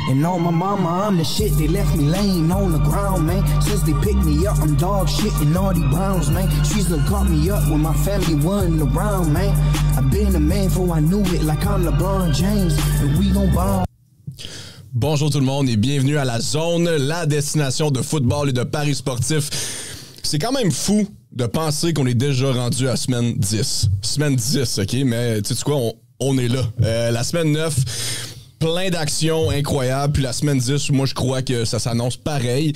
And on my mama, I'm the shit. They left me laying on the ground, man. Since they picked me up, I'm dog shit and all these Browns, man. Streets done caught me up when my family wasn't around, man. I've been a man before I knew it, like I'm LeBron James, and we gon' ball. Bonjour tout le monde et bienvenue à La Zone, la destination de football et de paris sportifs. C'est quand même fou de penser qu'on est déjà rendu à semaine 10. Semaine 10, OK? Mais tu sais quoi, on est là. La semaine 9, plein d'actions incroyables. Puis la semaine 10, moi, je crois que ça s'annonce pareil.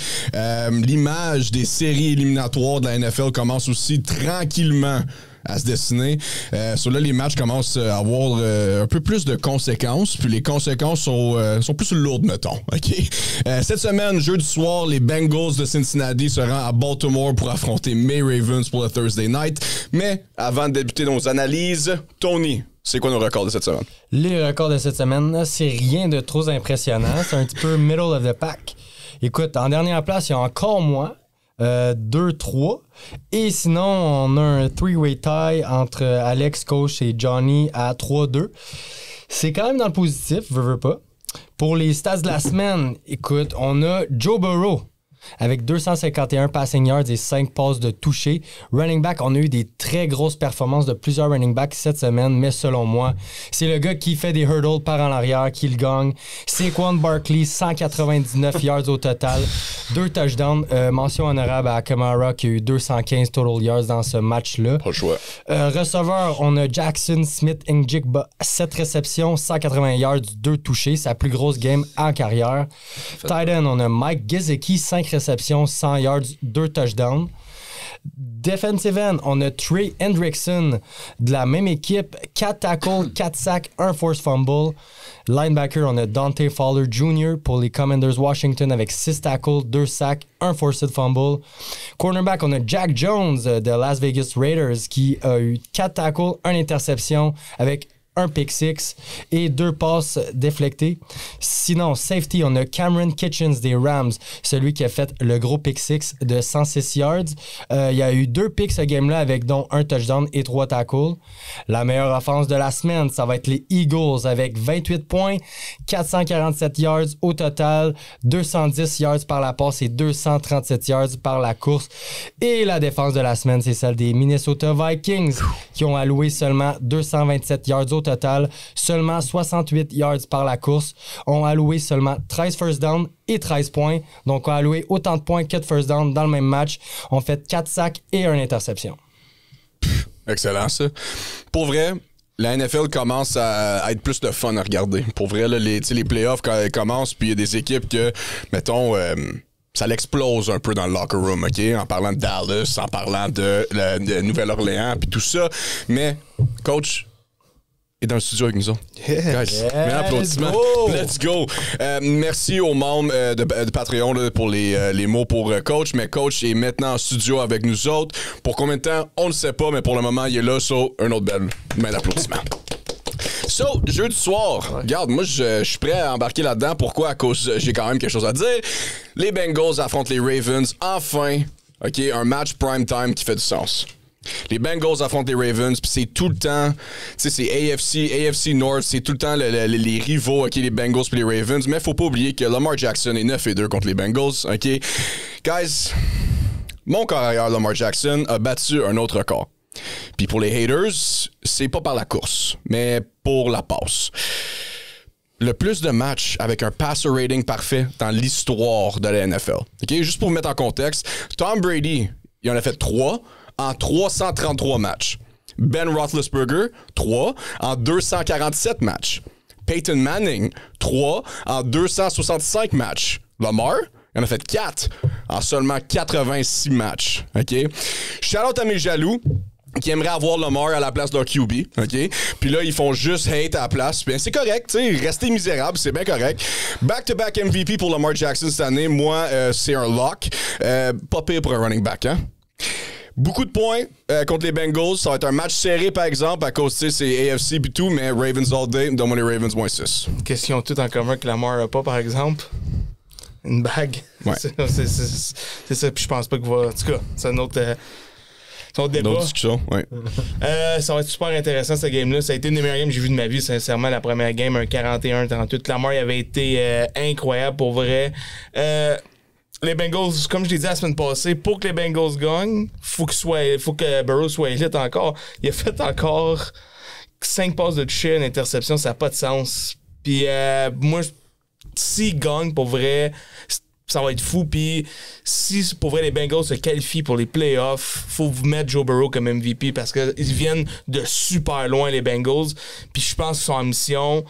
L'image des séries éliminatoires de la NFL commence aussi tranquillement à se dessiner. Sur là, les matchs commencent à avoir un peu plus de conséquences, puis les conséquences sont plus lourdes, mettons. OK? Cette semaine, jeudi soir, les Bengals de Cincinnati se rendent à Baltimore pour affronter May Ravens pour le Thursday Night. Mais avant de débuter nos analyses, Tony, c'est quoi nos records de cette semaine? Les records de cette semaine, c'est rien de trop impressionnant. C'est un petit peu middle of the pack. Écoute, en dernière place, il y a encore moi. 2-3. Et sinon, on a un three-way tie entre Alex, Coach et Johnny à 3-2. C'est quand même dans le positif, veux pas. Pour les stats de la semaine, écoute, on a Joe Burrow avec 251 passing yards et 5 passes de toucher. Running back, on a eu des très grosses performances de plusieurs running backs cette semaine, mais selon moi, c'est le gars qui fait des hurdles par en arrière qui le gagne. Saquon Barkley, 199 yards au total, 2 touchdowns. Mention honorable à Kamara qui a eu 215 total yards dans ce match-là. Pas le choix. Receveur, on a Jackson Smith-Njigba, 7 réceptions, 180 yards, 2 touchés, sa plus grosse game en carrière. Tight end, on a Mike Gesicki, 5 réceptions, 100 yards, 2 touchdowns. Defensive end, on a Trey Hendrickson de la même équipe, 4 tackles, 4 sacks, 1 forced fumble. Linebacker, on a Dante Fowler Jr. pour les Commanders Washington avec 6 tackles, 2 sacks, 1 forced fumble. Cornerback, on a Jack Jones de Las Vegas Raiders qui a eu 4 tackles, 1 interception avec un pick six et 2 passes déflectées. Sinon, safety, on a Cameron Kitchens des Rams, celui qui a fait le gros pick six de 106 yards. Il y a eu 2 picks ce game-là avec dont 1 touchdown et 3 tackles. La meilleure offense de la semaine, ça va être les Eagles avec 28 points, 447 yards au total, 210 yards par la passe et 237 yards par la course. Et la défense de la semaine, c'est celle des Minnesota Vikings qui ont alloué seulement 227 yards au total, seulement 68 yards par la course, ont alloué seulement 13 first down et 13 points. Donc, ont alloué autant de points que de first down dans le même match. On fait 4 sacs et 1 interception. Excellent, ça. Pour vrai, la NFL commence à être plus de fun à regarder. Pour vrai, là, les playoffs commencent, puis il y a des équipes que, mettons... ça l'explose un peu dans le locker room, OK? En parlant de Dallas, en parlant de Nouvelle-Orléans, puis tout ça. Mais, coach... est dans le studio avec nous autres. Yeah. Guys, applaudissements. Let's go. Merci aux membres de Patreon là, pour les mots pour Coach. Mais Coach est maintenant en studio avec nous autres. Pour combien de temps? On ne sait pas, mais pour le moment, il est là. So, un autre belle main d'applaudissements. So, jeudi soir, regarde, moi, je suis prêt à embarquer là-dedans. Pourquoi? À cause, j'ai quand même quelque chose à dire. Les Bengals affrontent les Ravens. Enfin, OK, un match prime time qui fait du sens. Les Bengals affrontent les Ravens, puis c'est tout le temps, tu sais, c'est AFC North, c'est tout le temps les rivaux, OK, les Bengals puis les Ravens, mais faut pas oublier que Lamar Jackson est 9-2 contre les Bengals, OK? Guys, mon carrière Lamar Jackson a battu un autre record. Puis pour les haters, c'est pas par la course, mais pour la passe. Le plus de matchs avec un passer rating parfait dans l'histoire de la NFL. OK? Juste pour vous mettre en contexte, Tom Brady, il en a fait 3 en 333 matchs. Ben Roethlisberger, 3 en 247 matchs. Peyton Manning, 3 en 265 matchs. Lamar, il en a fait 4 en seulement 86 matchs. OK? Shout-out à mes jaloux qui aimeraient avoir Lamar à la place d'un QB, OK? Puis là, ils font juste hate à la place. Bien, c'est correct, tu sais, rester misérable, c'est bien correct. Back-to-back MVP pour Lamar Jackson cette année, moi, c'est un lock. Pas pire pour un running back, hein? Beaucoup de points contre les Bengals. Ça va être un match serré, par exemple, à cause, tu sais, c'est AFC et tout, mais Ravens all day. Donne-moi les Ravens, moins 6. Question toute en commun que Lamar n'a pas, par exemple. Une bague. Ouais. C'est ça, puis je pense pas qu'il va... En tout cas, c'est un autre... son débat. D'autres discussions, oui. Ça va être super intéressant, ce game-là. Ça a été une des meilleures games que j'ai vues de ma vie, sincèrement. La première game, un 41-38. Lamar, il avait été incroyable, pour vrai. Les Bengals, comme je l'ai dit la semaine passée, pour que les Bengals gagnent, faut que Burrow soit élite encore. Il a fait encore 5 passes de toucher, une interception, ça n'a pas de sens. Puis moi, s'il gagne, pour vrai, ça va être fou. Puis si pour vrai les Bengals se qualifient pour les playoffs, faut vous mettre Joe Burrow comme MVP parce qu'ils viennent de super loin, les Bengals. Puis je pense qu'ils sont en mission.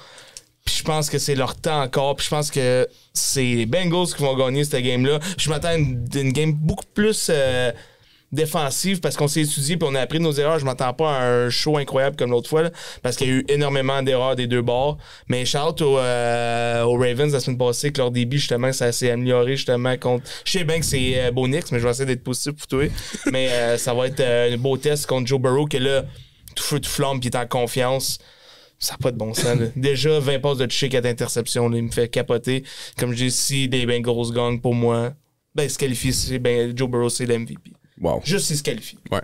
Puis je pense que c'est leur temps encore. Puis je pense que c'est les Bengals qui vont gagner cette game-là. Je m'attends à une game beaucoup plus défensive parce qu'on s'est étudié puis on a appris de nos erreurs. Je m'attends pas à un show incroyable comme l'autre fois là, parce qu'il y a eu énormément d'erreurs des deux bords. Mais shout aux Ravens la semaine passée que leur débit justement ça s'est amélioré justement contre. Je sais bien que c'est Bo Nix, mais je vais essayer d'être positif pour toi. Mais ça va être un beau test contre Joe Burrow qui est là tout feu tout flamme puis il est en confiance. Ça n'a pas de bon sens. Là. Déjà, 20 passes de toucher, 4 interceptions, là, il me fait capoter. Comme je dis, si les Bengals gagnent pour moi, ben, se qualifie, Joe Burrow, c'est l'MVP. Wow. Juste s'il se qualifie. Ouais.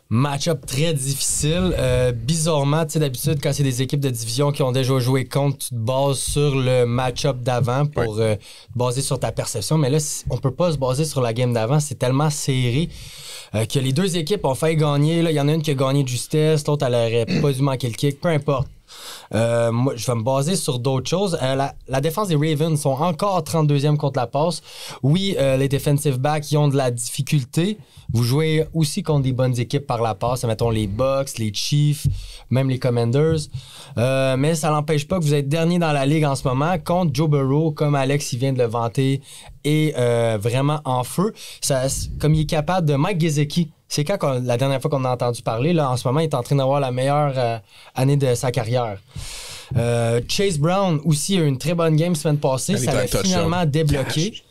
Match-up très difficile. Bizarrement, tu sais, d'habitude, quand c'est des équipes de division qui ont déjà joué contre, tu te bases sur le match-up d'avant pour te baser sur ta perception. Mais là, on peut pas se baser sur la game d'avant. C'est tellement serré que les deux équipes ont failli gagner. Il y en a une qui a gagné de justesse, l'autre, elle aurait pas dû manquer le kick. Peu importe. Moi, je vais me baser sur d'autres choses. La défense des Ravens sont encore 32e contre la passe. Oui, les defensive backs, ils ont de la difficulté. Vous jouez aussi contre des bonnes équipes par la passe. Mettons les Bucks, les Chiefs, même les Commanders. Mais ça n'empêche pas que vous êtes dernier dans la ligue en ce moment contre Joe Burrow, comme Alex il vient de le vanter, est vraiment en feu. Comme il est capable de Mike Gesicki. C'est quand la dernière fois qu'on a entendu parler, là, en ce moment, il est en train d'avoir la meilleure année de sa carrière. Chase Brown aussi a eu une très bonne game semaine passée. Ça l'a finalement débloqué.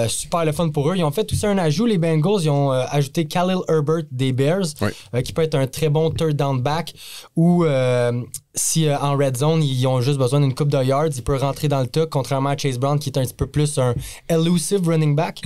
Super le fun pour eux. Ils ont fait aussi un ajout, les Bengals. Ils ont ajouté Khalil Herbert des Bears, qui peut être un très bon third down back. Ou si en red zone, ils ont juste besoin d'une coupe de yards, il peut rentrer dans le tas, contrairement à Chase Brown, qui est un petit peu plus un elusive running back.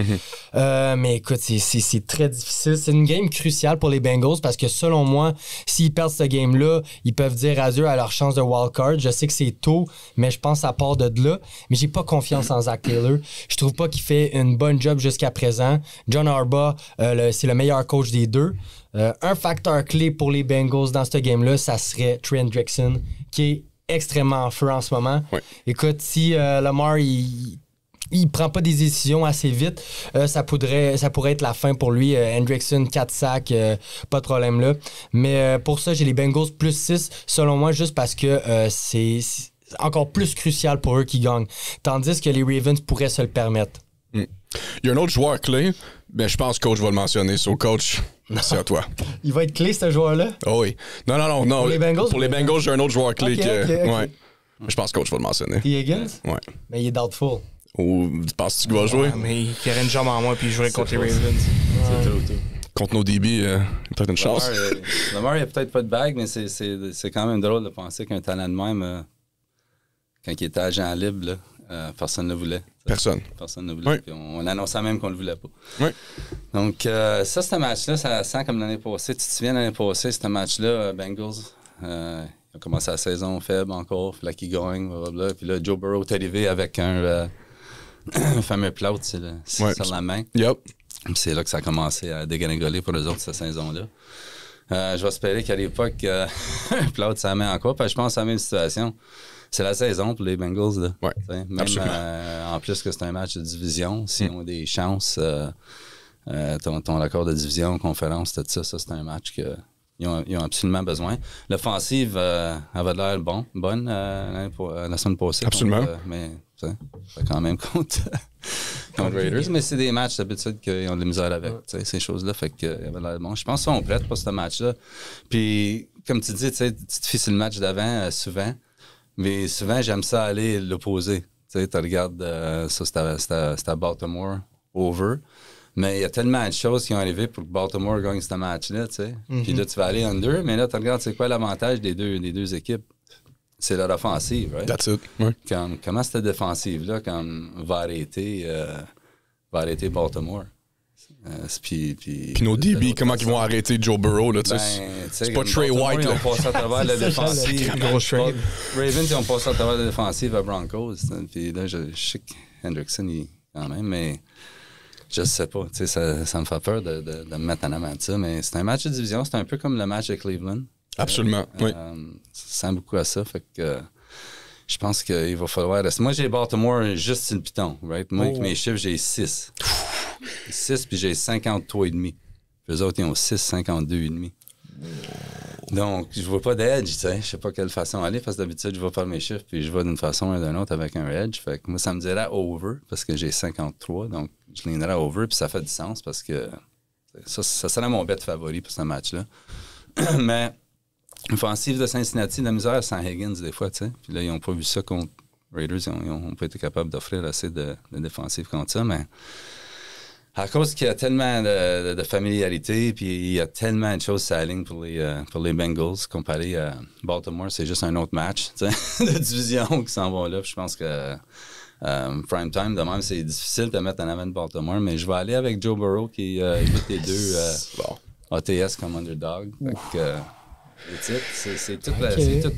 Mais écoute, c'est très difficile. C'est une game cruciale pour les Bengals parce que selon moi, s'ils perdent ce game-là, ils peuvent dire adieu à leur chance de wildcard. Je sais que c'est tôt, mais je pense que ça part de là. Mais j'ai pas confiance en Zach Taylor. Je trouve pas qu'il fait une bonne job jusqu'à présent. John Harbaugh, c'est le meilleur coach des deux. Un facteur clé pour les Bengals dans ce game-là, ça serait Trey Hendrickson, qui est extrêmement en feu en ce moment. Écoute, si Lamar, il prend pas des décisions assez vite, ça pourrait être la fin pour lui. Hendrickson, 4 sacs, pas de problème là. Mais pour ça, j'ai les Bengals plus 6, selon moi, juste parce que c'est encore plus crucial pour eux qui gagnent. Tandis que les Ravens pourraient se le permettre. Il y a un autre joueur clé, mais je pense que coach va le mentionner. So, coach, c'est à toi. Il va être clé, ce joueur-là? Oh oui. Non. Pour les Bengals? Pour les Bengals, j'ai un autre joueur clé Okay. Ouais. Je pense que coach va le mentionner. T. Higgins? Ouais. Mais il est doubtful. Ou penses-tu qu'il va jouer? Mais il aurait une jambe en moins puis il jouerait contre les Ravens. C'est trop tôt. Contre nos DB, peut-être une chance. Lamar, il a peut-être pas de bague, mais c'est quand même drôle de penser qu'un talent de même, quand il était agent libre, là, personne ne le voulait. Personne ne voulait. Oui. On annonçait même qu'on ne le voulait pas. Oui. Donc, ce match-là, ça sent comme l'année passée. Tu te souviens l'année passée, ce match-là, Bengals, il a commencé la saison faible encore, il fallait qu'il gagne, blablabla. Puis là, Joe Burrow est arrivé avec un fameux plot sur la main. Yep. C'est là que ça a commencé à dégringoler pour eux autres cette saison-là. Je vais espérer qu'à l'époque, un plot ça met encore, parce que je pense à la même situation. C'est la saison pour les Bengals. Là. Ouais, même en plus que c'est un match de division, s'ils ont des chances, ton accord de division, conférence, tout ça, c'est un match qu'ils ont absolument besoin. L'offensive avait l'air bonne la semaine passée. Absolument. Mais ça quand même contre Raiders. Mais c'est des matchs d'habitude qu'ils ont de la misère avec, ces choses-là. Fait qu'il avait l'air bon. Je pense qu'ils sont prêts pour ce match-là. Puis, comme tu dis, tu te fies sur le match d'avant souvent. Mais souvent, j'aime ça aller l'opposé. Tu regardes, ça, c'était à Baltimore, over. Mais il y a tellement de choses qui ont arrivé pour que Baltimore gagne ce match-là, tu sais. Puis là, tu vas aller under, mais là, tu regardes, c'est quoi l'avantage des deux équipes? C'est leur offensive, right? That's it. Ouais. Comment cette défensive-là va arrêter Baltimore? Puis nos DB, comment ils vont arrêter Joe Burrow, là, tu sais? C'est pas Trey White, là. Ils ont passé à travers la défensive. Ravens, ils ont passé à travers la défensive à Broncos. Puis là, je sais que Hendrickson, quand même, mais je sais pas. Tu sais, ça me fait peur de me mettre en avant de ça. Mais c'est un match de division. C'est un peu comme le match de Cleveland. Absolument, oui. Ça sent beaucoup à ça. Fait que je pense qu'il va falloir rester. Moi, j'ai Baltimore juste sur le piton, right? Moi, avec mes chiffres, j'ai 6. 6, puis j'ai 53,5. Eux autres, ils ont 6, 52,5. Donc, je vois pas d'edge, tu sais. Je sais pas quelle façon aller, parce que d'habitude, je vais faire mes chiffres, puis je vais d'une façon ou d'une autre avec un edge. Fait que moi, ça me dirait over, parce que j'ai 53. Donc, je linerais over, puis ça fait du sens, parce que ça serait mon bet favori pour ce match-là. Mais offensive de Cincinnati, la misère sans Higgins, des fois, tu sais. Puis là, ils n'ont pas vu ça contre Raiders. Ils n'ont pas été capables d'offrir assez de défensive contre ça, mais à cause qu'il y a tellement de familiarité, puis il y a tellement de choses sur la ligne pour les Bengals, comparé à Baltimore, c'est juste un autre match, tu sais, de division qui s'en vont là. Puis je pense que prime time, de même, c'est difficile de mettre en avant de Baltimore, mais je vais aller avec Joe Burrow qui évite les deux ATS comme underdog. C'est tout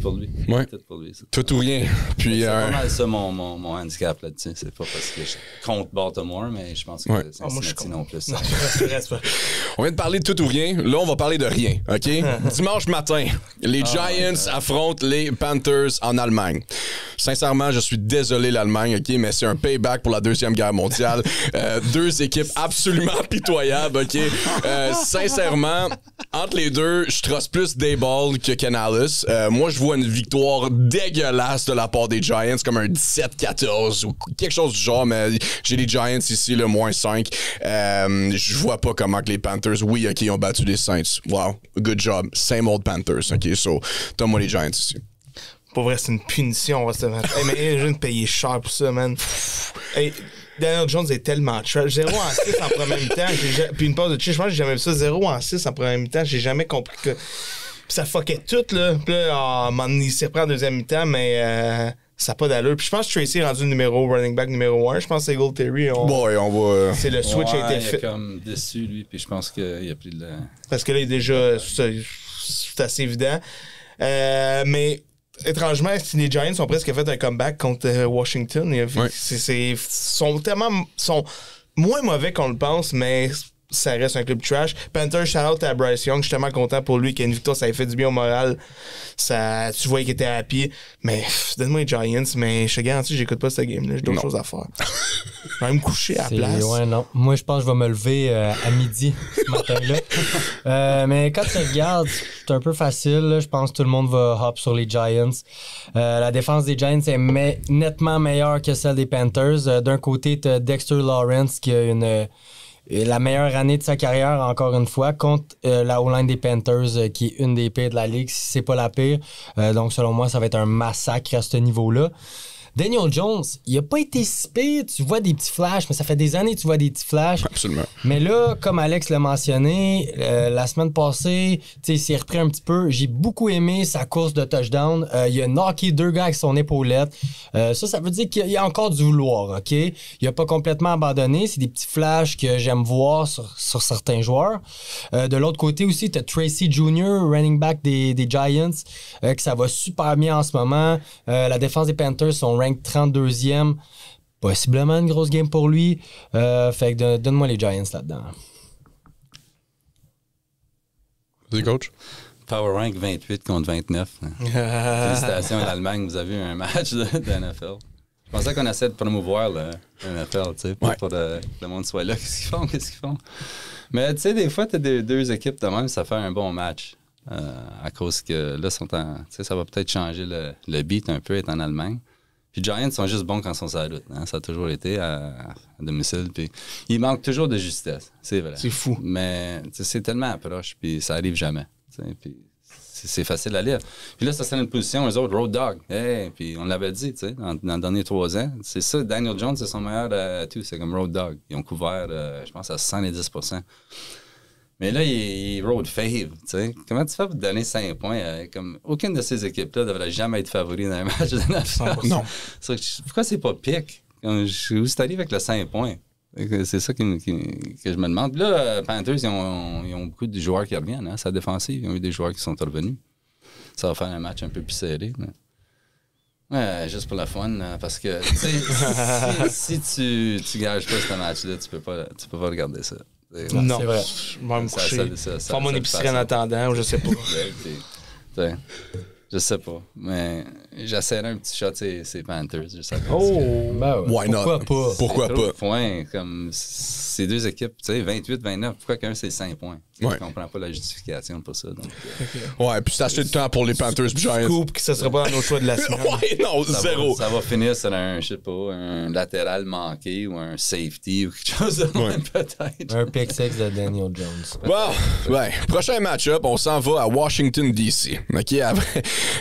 pour lui. Ouais. Tout pour lui. Tout ou rien. Puis, c'est pas mal ça mon handicap là-dessus. C'est pas parce que je compte Baltimore, mais je pense que Cincinnati non plus. On vient de parler de tout ou rien. Là, on va parler de rien. OK? Dimanche matin, les Giants affrontent les Panthers en Allemagne. Sincèrement, je suis désolé, l'Allemagne, OK? Mais c'est un payback pour la Deuxième Guerre mondiale. Deux équipes absolument pitoyables, OK? Sincèrement, entre les deux, je trosse plus Dayball que Canales. Moi, je vois une victoire dégueulasse de la part des Giants, comme un 17-14 ou quelque chose du genre, mais j'ai les Giants ici, le -5. Je vois pas comment que les Panthers, oui, OK, ils ont battu les Saints. Wow, good job. Same old Panthers, OK? So, donne-moi les Giants ici. Pour vrai, c'est une punition, on va se mettre. Hey, mais je viens de payer cher pour ça, man. Hey, Daniel Jones est tellement trash. 0 en 6 en première mi-temps. Puis une pause de chiche, moi, j'ai jamais vu ça. 0 en 6 en première mi-temps. J'ai jamais compris que. Puis ça fuckait tout, là. Puis là, il s'est pris en deuxième mi-temps, mais ça n'a pas d'allure. Puis je pense que Tracy est rendu running back numéro 1. Je pense que c'est Gold Terry. On va. C'est le switch a été fait. Il est comme déçu, lui, puis je pense qu'il a pris de la. Parce que là, il est déjà. C'est assez évident. Mais. Étrangement, les Giants ont presque fait un comeback contre Washington. Sont moins mauvais qu'on le pense, mais ça reste un club trash. Panthers, shout-out à Bryce Young. Je suis tellement content pour lui qu'il y a une victoire. Ça a fait du bien au moral. Tu voyais qu'il était happy. Mais donne-moi les Giants. Mais je te garantis, j'écoute pas cette game-là. J'ai d'autres choses à faire. Je vais me coucher à la place. Ouais, non. Moi, je pense que je vais me lever à midi ce matin-là. Mais quand tu regardes, c'est un peu facile. Là. Je pense que tout le monde va hop sur les Giants. La défense des Giants est nettement meilleure que celle des Panthers. D'un côté, tu as Dexter Lawrence qui a la meilleure année de sa carrière, encore une fois, contre la O-line des Panthers, qui est une des pires de la ligue, si c'est pas la pire. Donc, selon moi, ça va être un massacre à ce niveau-là. Daniel Jones, il a pas été si pire. Tu vois des petits flashs, mais ça fait des années que tu vois des petits flashs. Absolument. Mais là, comme Alex l'a mentionné, la semaine passée, il s'est repris un petit peu. J'ai beaucoup aimé sa course de touchdown. Il a knocké 2 gars avec son épaulette. Ça veut dire qu'il y a encore du vouloir, OK? Il a pas complètement abandonné. C'est des petits flashs que j'aime voir sur certains joueurs. De l'autre côté aussi, tu as Tracy Jr., running back des Giants, que ça va super bien en ce moment. La défense des Panthers sont rank 32e. Possiblement une grosse game pour lui. Fait que donne-moi les Giants là-dedans. Vas-y, coach. Power rank 28 contre 29. Félicitations à l'Allemagne, vous avez eu un match de NFL. Je pensais qu'on essaie de promouvoir le NFL, tu sais, pour que le monde soit là. Qu'est-ce qu'ils font? Mais tu sais, des fois, tu as deux équipes de même, ça fait un bon match. À cause que là, ça va peut-être changer le beat un peu, être en Allemagne. Puis les Giants sont juste bons quand ils sont sur la route. Hein? Ça a toujours été à domicile. Puis il manque toujours de justesse, c'est vrai. C'est fou. Mais c'est tellement approche, puis ça arrive jamais. Puis c'est facile à lire. Puis là, ça serait une position, eux autres, road dog. Hey, puis on l'avait dit, dans les derniers 3 ans. C'est ça, Daniel Jones, c'est son meilleur atout. C'est comme road dog. Ils ont couvert, je pense, à 110%. Mais là, il road fave, tu sais. Comment tu fais pour te donner 5 points? Comme aucune de ces équipes-là ne devrait jamais être favori dans un match de NFL. Non. Pourquoi c'est pas pique? Où c'est allé avec le 5 points? C'est ça que je me demande. Puis là, Panthers, ils ont beaucoup de joueurs qui reviennent, hein, sa défensive. Ils ont eu des joueurs qui sont revenus. Ça va faire un match un peu plus serré. Mais... Ouais, juste pour la fun, parce que si tu gages pas ce match-là, tu peux pas regarder ça. Non, c'est vrai. Je vais me coucher. Faire mon épicerie en attendant, ou je sais pas. Je sais pas, mais j'essaierai un petit shot, c'est Panthers. Oh! Ben ouais, Why not? Pourquoi pas? Points, comme ces deux équipes, tu sais, 28-29, pourquoi qu'un c'est 5 points? Ouais. Je comprends pas la justification pour ça. Donc, Ouais, puis c'est acheté du temps pour les Panthers Giants. Scoop, que ça sera pas dans nos choix de la semaine. Ouais, non, zéro. ça va finir sur un, je sais pas, un latéral manqué ou un safety ou quelque chose de même, peut-être. Un pick six de Daniel Jones. Bon, ouais. Prochain match-up, on s'en va à Washington, D.C. OK,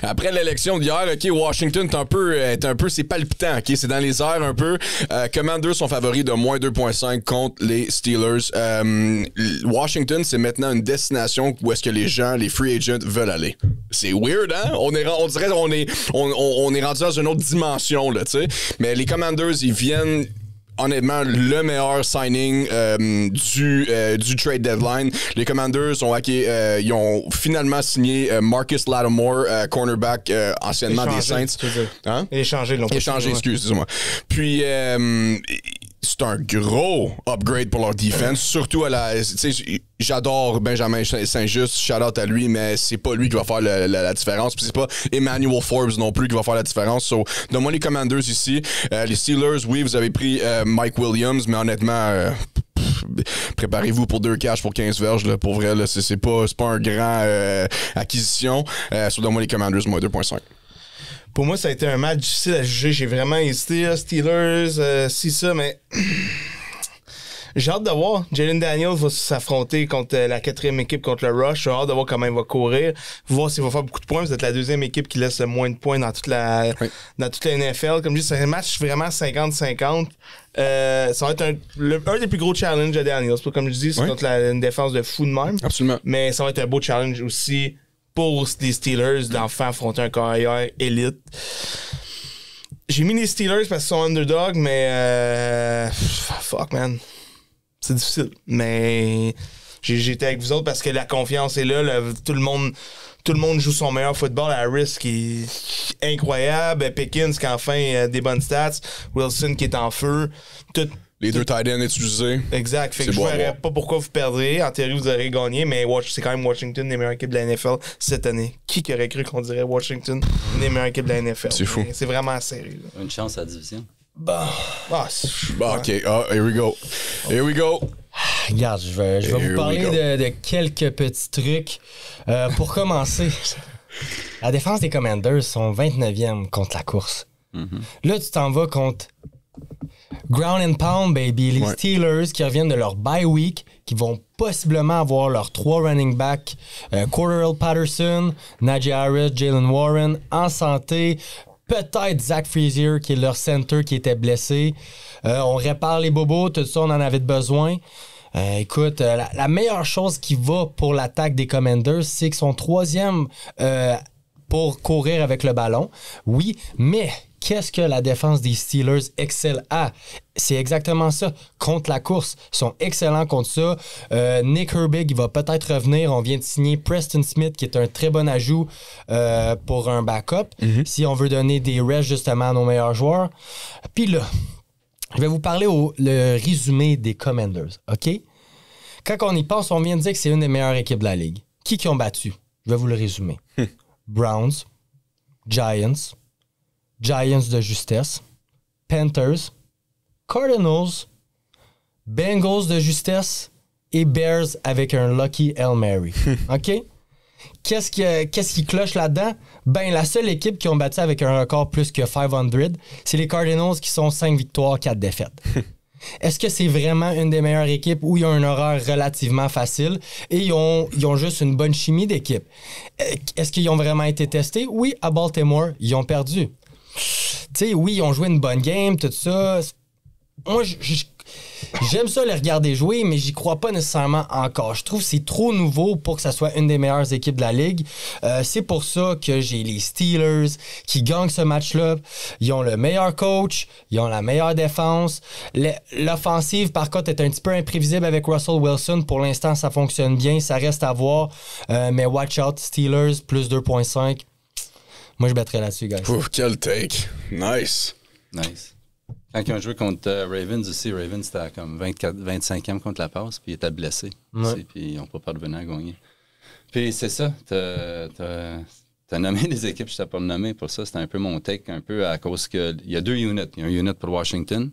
après l'élection d'hier, OK, Washington est un peu c'est palpitant, OK, c'est dans les airs un peu. Commanders sont favoris de moins 2.5 contre les Steelers. Washington, c'est maintenant une destination où est-ce que les gens, les free agents veulent aller. C'est weird, hein? On dirait qu'on est rendu dans une autre dimension, là, tu sais. Mais les Commanders, ils viennent... Honnêtement, le meilleur signing du trade deadline. Les Commanders ils ont finalement signé Marcus Lattimore, cornerback anciennement des Saints. Hein? Échangé, excusez-moi. Puis c'est un gros upgrade pour leur defense, surtout à la... Tu sais, j'adore Benjamin Saint-Just, shout-out à lui, mais c'est pas lui qui va faire la différence. Puis c'est pas Emmanuel Forbes non plus qui va faire la différence. So, donne-moi les Commanders ici. Les Steelers, oui, vous avez pris Mike Williams, mais honnêtement... préparez-vous pour 2 cash pour 15 verges, là, pour vrai, là, c'est pas un grand acquisition. So, donne-moi les Commanders, moins 2.5. Pour moi, ça a été un match difficile à juger. J'ai vraiment hésité, Steelers, si ça, mais j'ai hâte de voir. Jalen Daniels va s'affronter contre la 4e équipe, contre le Rush. J'ai hâte de voir comment il va courir, voir s'il va faire beaucoup de points. Vous êtes la 2e équipe qui laisse le moins de points dans toute la NFL. Comme je dis, c'est un match vraiment 50-50. Ça va être un des plus gros challenges de Daniels. Comme je dis, c'est contre une défense de fou de même. Absolument. Mais ça va être un beau challenge aussi pour les Steelers d'enfin affronter un carrière élite. J'ai mis les Steelers parce qu'ils sont underdog, mais fuck man, c'est difficile. Mais j'étais avec vous autres parce que la confiance est là. Tout le monde joue son meilleur football. Harris qui est incroyable, Pickens qui a enfin des bonnes stats, Wilson qui est en feu. Les 2 tight ends utilisés. Exact. Fait que je ne verrais pas pourquoi vous perdrez. En théorie, vous aurez gagné, mais c'est quand même Washington, les meilleures équipes de la NFL cette année. Qui aurait cru qu'on dirait Washington, les meilleures équipes de la NFL? C'est fou. C'est vraiment serré. Une chance à la division. OK. Here we go. Regarde, je vais vous parler de quelques petits trucs. Pour commencer, la défense des Commanders sont 29e contre la course. Là, tu t'en vas contre ground and pound, baby. Les Steelers qui reviennent de leur bye week, qui vont possiblement avoir leurs 3 running backs, Cordell Patterson, Najee Harris, Jalen Warren, en santé. Peut-être Zach Frazier, qui est leur center, qui était blessé. On répare les bobos, tout ça, on en avait besoin. Écoute, la meilleure chose qui va pour l'attaque des Commanders, c'est qu'ils sont 3e pour courir avec le ballon. Oui, mais qu'est-ce que la défense des Steelers excelle à? C'est exactement ça. Contre la course, ils sont excellents contre ça. Nick Herbig, il va peut-être revenir. On vient de signer Preston Smith, qui est un très bon ajout pour un backup, si on veut donner des rests justement à nos meilleurs joueurs. Puis là, je vais vous parler le résumé des Commanders, OK? Quand on y pense, on vient de dire que c'est une des meilleures équipes de la Ligue. Qui ont battu? Je vais vous le résumer. Browns, Giants de justesse, Panthers, Cardinals, Bengals de justesse et Bears avec un lucky Hail Mary. OK? Qu'est-ce qui cloche là-dedans? Ben, la seule équipe qui ont battu avec un record plus que 500, c'est les Cardinals qui sont 5 victoires, 4 défaites. Est-ce que c'est vraiment une des meilleures équipes où ils ont un horaire relativement facile et ils ont juste une bonne chimie d'équipe? Est-ce qu'ils ont vraiment été testés? Oui, à Baltimore, ils ont perdu. Tu sais, oui, ils ont joué une bonne game, tout ça. Moi, j'aime ça les regarder jouer, mais j'y crois pas nécessairement encore. Je trouve que c'est trop nouveau pour que ça soit une des meilleures équipes de la Ligue. C'est pour ça que j'ai les Steelers qui gagnent ce match-là. Ils ont le meilleur coach, ils ont la meilleure défense. L'offensive, par contre, est un petit peu imprévisible avec Russell Wilson. Pour l'instant, ça fonctionne bien, ça reste à voir. Mais watch out, Steelers, plus 2.5. Moi, je battrais là-dessus, guys. Ouf, quel take. Nice. Quand ils ont joué contre Ravens aussi, Ravens c'était comme 25e contre la passe, puis ils étaient blessés. Puis ils n'ont pas parvenu à gagner. Puis c'est ça, t'as nommé des équipes, je t'ai pas nommé pour ça. C'était un peu mon take, un peu à cause qu'il y a 2 units. Il y a un unit pour Washington,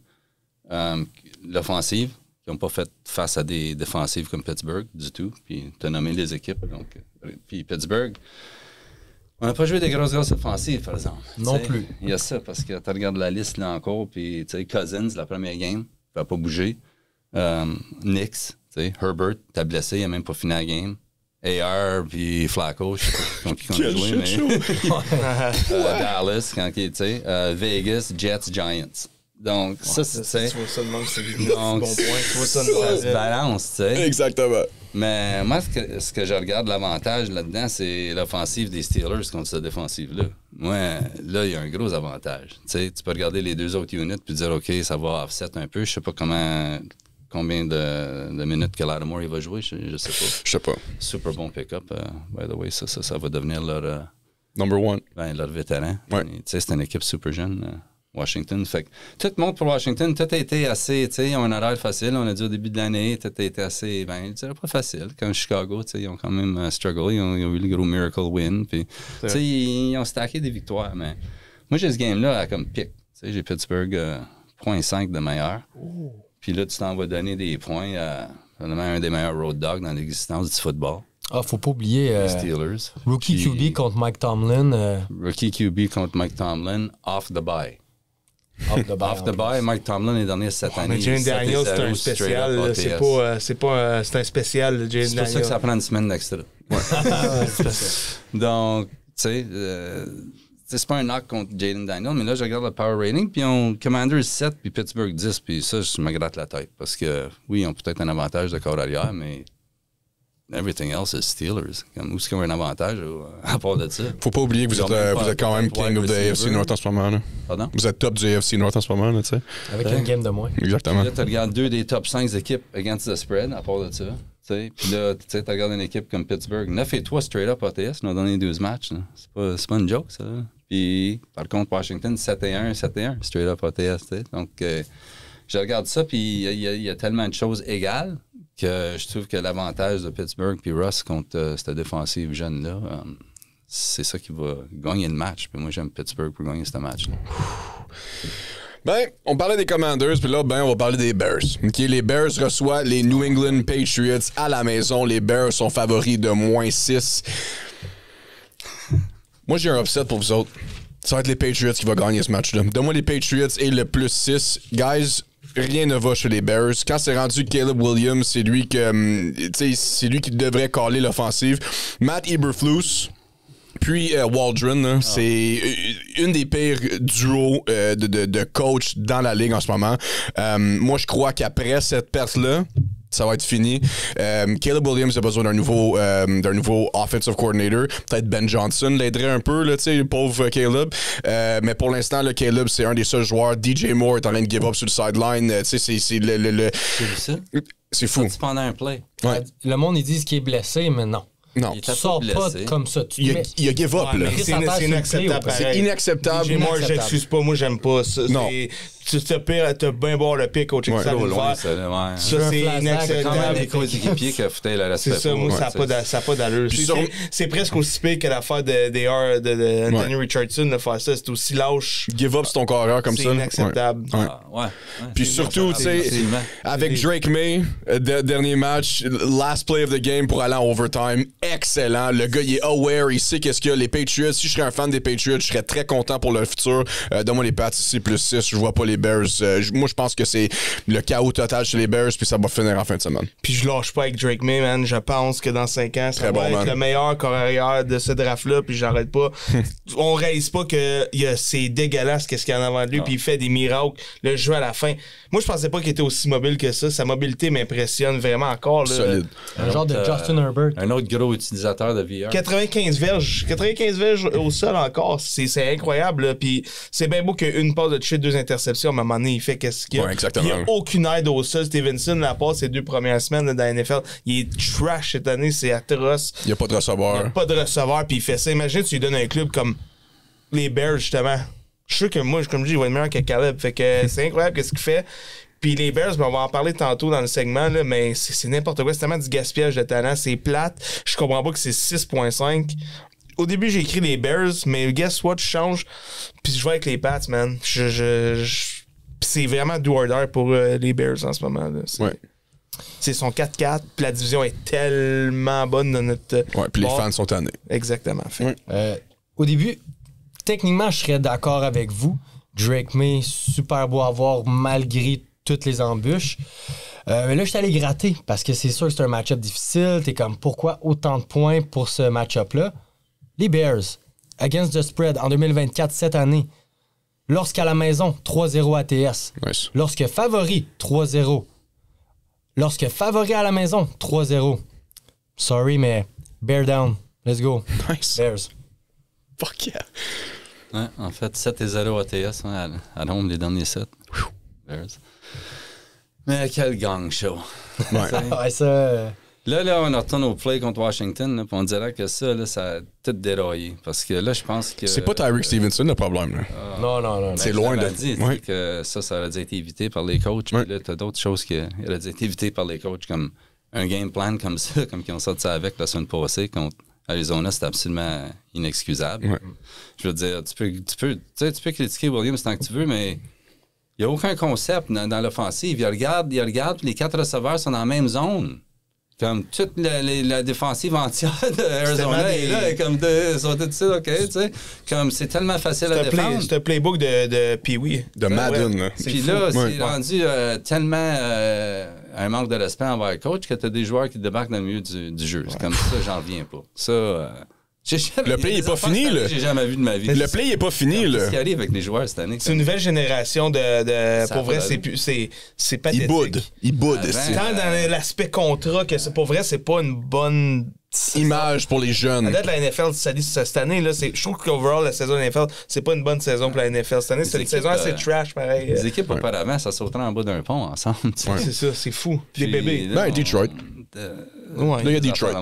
l'offensive, qui n'ont pas fait face à des défensives comme Pittsburgh du tout. Puis t'as nommé les équipes. Donc, puis Pittsburgh, on n'a pas joué des grosses offensives, par exemple. Non plus. Il y a ça, parce que tu regardes la liste là encore, puis tu sais, Cousins, la première game, il va pas bouger. Nix, Herbert, t'as blessé, il n'a même pas fini la game. AR, puis Flacco, je sais pas contre qui on a joué, mais... Dallas, quand il était, Vegas, Jets, Giants. Donc, ça, c'est... Tu vois ça de même, c'est bon point. Tu vois ça de Ça se balance, tu sais. Exactement. Mais moi, ce que je regarde, l'avantage là-dedans, c'est l'offensive des Steelers contre cette défensive-là. Moi, là, il y a un gros avantage. Tu sais, tu peux regarder les 2 autres units puis dire, OK, ça va offset un peu. Je sais pas combien de minutes que Lattimore il va jouer. Je sais pas. Je sais pas. Super bon pick-up. By the way, ça va devenir leur... Number 1. Leur vétéran. Ouais. Tu sais, c'est une équipe super jeune. Washington. Fait que tout le monde pour Washington, tout a été assez, tu sais, ils ont un horaire facile. On a dit au début de l'année, tout a été assez, je dirais pas facile. Comme Chicago, tu sais, ils ont quand même struggle. Ils ont eu le gros miracle win. Puis, tu sais, ils ont stacké des victoires. Mais moi, j'ai ce game-là à comme pic. Tu sais, j'ai Pittsburgh 0.5 de meilleur. Puis là, tu t'en vas donner des points à un des meilleurs road dogs dans l'existence du football. Ah, faut pas oublier Les Steelers. Rookie Puis, QB contre Mike Tomlin. Rookie QB contre Mike Tomlin, off the bye. Off the bye, Mike Tomlin est dernier cette année. Mais Jalen Daniels, c'est un spécial. là. C'est un spécial, Jalen Daniels. C'est pour ça que ça prend une semaine d'extra. Donc, tu sais, c'est pas un knock contre Jalen Daniels, mais là, je regarde le power rating, puis on Commanders 7, puis Pittsburgh 10, puis ça, je me gratte la tête. Parce que, oui, ils ont peut-être un avantage de corps arrière, mais everything else is Steelers. Où est-ce qu'ils ont un avantage à part de ça? Faut pas oublier que vous êtes quand même king of the AFC North en ce moment. Là. Pardon? Vous êtes top du AFC North en ce moment, là, tu sais. Avec une game de moins. Exactement. Puis là, tu regardes 2 des top 5 équipes against the spread, à part de ça. T'sais. Puis là, tu regardes une équipe comme Pittsburgh, 9-3 straight up ATS dans les derniers 12 matchs. C'est pas une joke, ça. Puis, par contre, Washington, 7-1 straight up ATS. T'sais. Donc, je regarde ça, puis il y a tellement de choses égales que je trouve que l'avantage de Pittsburgh puis Russ contre cette défensive jeune-là, c'est ça qui va gagner le match. Puis moi, j'aime Pittsburgh pour gagner ce match-là. Ben, on parlait des Commanders, puis là, on va parler des Bears. Okay, les Bears reçoivent les New England Patriots à la maison. Les Bears sont favoris de -6. Moi, j'ai un upset pour vous autres. Ça va être les Patriots qui vont gagner ce match-là. Donne-moi les Patriots et le +6. Guys, rien ne va chez les Bears. Quand c'est rendu Caleb Williams, c'est lui qui devrait caller l'offensive. Matt Eberflus, puis Waldron, hein, c'est une des pires duos de coach dans la ligue en ce moment. Moi, je crois qu'après cette perte-là, ça va être fini. Caleb Williams a besoin d'un nouveau offensive coordinator. Peut-être Ben Johnson l'aiderait un peu, là, le pauvre Caleb. Mais pour l'instant, le Caleb, c'est un des seuls joueurs. DJ Moore est en train de give up sur le sideline. C'est ça? C'est fou. C'est pendant un play. Ouais. Le monde, ils disent qu'il est blessé, mais non. Non. Il Tu était sors pas pas blessé. comme ça. Il a give up, là. C'est inacceptable. C'est inacceptable. DJ Moore, j'excuse pas. Moi, j'aime pas ça. Non. Tu te pires, t'as bien boire le pic au check ça Trop va loin, le faire. ça. Ça, c'est Quand même inacceptable. des coéquipiers qui foutaient le respect. C'est ça, moi, ça n'a pas d'allure. C'est presque aussi pire que l'affaire de Anthony Richardson de faire ça. C'est aussi lâche. Give up sur ton carrière comme ça. C'est inacceptable. Ouais. Puis surtout, tu sais, avec Drake May, dernier match, last play of the game pour aller en overtime, excellent. Le gars, il est aware, il sait qu'est-ce qu'il y a. Les Patriots, si je serais un fan des Patriots, je serais très content pour leur futur. Donne-moi les Pats ici, +6. Je vois pas les Bears. Moi, je pense que c'est le chaos total chez les Bears, puis ça va finir en fin de semaine. Puis je lâche pas avec Drake May, man. Je pense que dans 5 ans, ça Très va bon, être man. le meilleur corps arrière de ce draft-là, puis j'arrête pas. On réalise pas que c'est dégueulasse qu'est-ce qu'il y a en avant de lui, puis il fait des miracles, le jeu à la fin. Moi, je pensais pas qu'il était aussi mobile que ça. Sa mobilité m'impressionne vraiment encore. Là. Solide. Un genre de Justin Herbert. Un autre gros utilisateur de VR. 95 verges au sol encore, c'est incroyable. Là. Puis c'est bien beau qu'une passe de toucher 2 interceptions, à un moment donné, il fait qu'est-ce qu'il y a. Ouais, exactement. Il n'y a aucune aide au sol. Stevenson, la passe ces 2 premières semaines là, dans la NFL, il est trash cette année, c'est atroce. Il n'y a pas de receveur. Il n'y a pas de receveur, puis il fait ça. Imagine, tu lui donnes un club comme les Bears, justement. Je suis sûr que moi, comme je dis, il va être meilleur que Caleb. Fait que c'est incroyable ce qu'il fait. Puis les Bears, ben on va en parler tantôt dans le segment, là, mais c'est n'importe quoi. C'est tellement du gaspillage de talent. C'est plate. Je comprends pas que c'est 6.5. Au début, j'ai écrit les Bears, mais guess what? Je change. Puis je vais avec les Pats, man. C'est vraiment do or die pour les Bears en ce moment. Là. C'est son 4-4. Puis la division est tellement bonne dans notre... Ouais, puis les fans sont tannés. Exactement. Fait. Au début, techniquement, je serais d'accord avec vous. Drake May, super beau à voir malgré toutes les embûches. Mais là, je suis allé gratter parce que c'est sûr que c'est un match-up difficile. T'es comme, pourquoi autant de points pour ce match-up-là? Les Bears, against the spread en 2024, cette année, lorsqu'à la maison, 3-0 ATS. Nice. Lorsque favori, 3-0. Lorsque favori à la maison, 3-0. Sorry, mais bear down. Let's go. Nice. Bears. Fuck yeah. Ouais, en fait, 7-0 ATS à Rome, les derniers 7. Bears. Mais quel gang show. Ouais. Ouais, ça... Là, on retourne au play contre Washington, là, puis on dirait que ça, là, ça a tout déraillé. Parce que là, je pense que... C'est pas Tyreek Stevenson le problème. Là. Non. C'est Je loin l'avais de... dit, Ouais. que ça aurait dû être évité par les coachs. Ouais. Puis là, t'as d'autres choses qui auraient dû être évitées par les coachs, comme un game plan comme ça, comme qu'ils ont sorti ça avec la semaine passée contre Arizona. C'était absolument inexcusable. Ouais. Je veux dire, tu peux critiquer Williams tant que tu veux, mais il n'y a aucun concept dans l'offensive. Il regarde, puis les 4 receveurs sont dans la même zone. Comme toute la défensive entière d'Arizona est là, et comme ils sont tous OK, tu sais. Comme c'est tellement facile à défendre. C'est un playbook de Pee-Wee. De Madden. Là. Puis là, Ouais. c'est rendu tellement un manque de respect envers le coach que tu as des joueurs qui débarquent dans le milieu du jeu. C'est comme ça, j'en reviens pas. Ça, Le play est pas fini, là. J'ai jamais vu de ma vie. Le play est pas fini, Qu'est-ce là. qui arrive avec les joueurs cette année? C'est une nouvelle génération de Ça pour vrai, va, c'est pathétique. Il boude. Ah, c'est- Tant dans l'aspect contrat que pour vrai, c'est pas une bonne Image pour les À jeunes. date, la NFL, cette année, là, je trouve qu'overall, la saison de la NFL, c'est pas une bonne saison pour la NFL. Cette année, c'est une équipes, saison assez trash, pareil. Les équipes auparavant, ça sauterait en bas d'un pont ensemble. tu sais. C'est ça, c'est fou. Des Puis bébés. là, Ben, Detroit. Ouais. Là, il y a Detroit.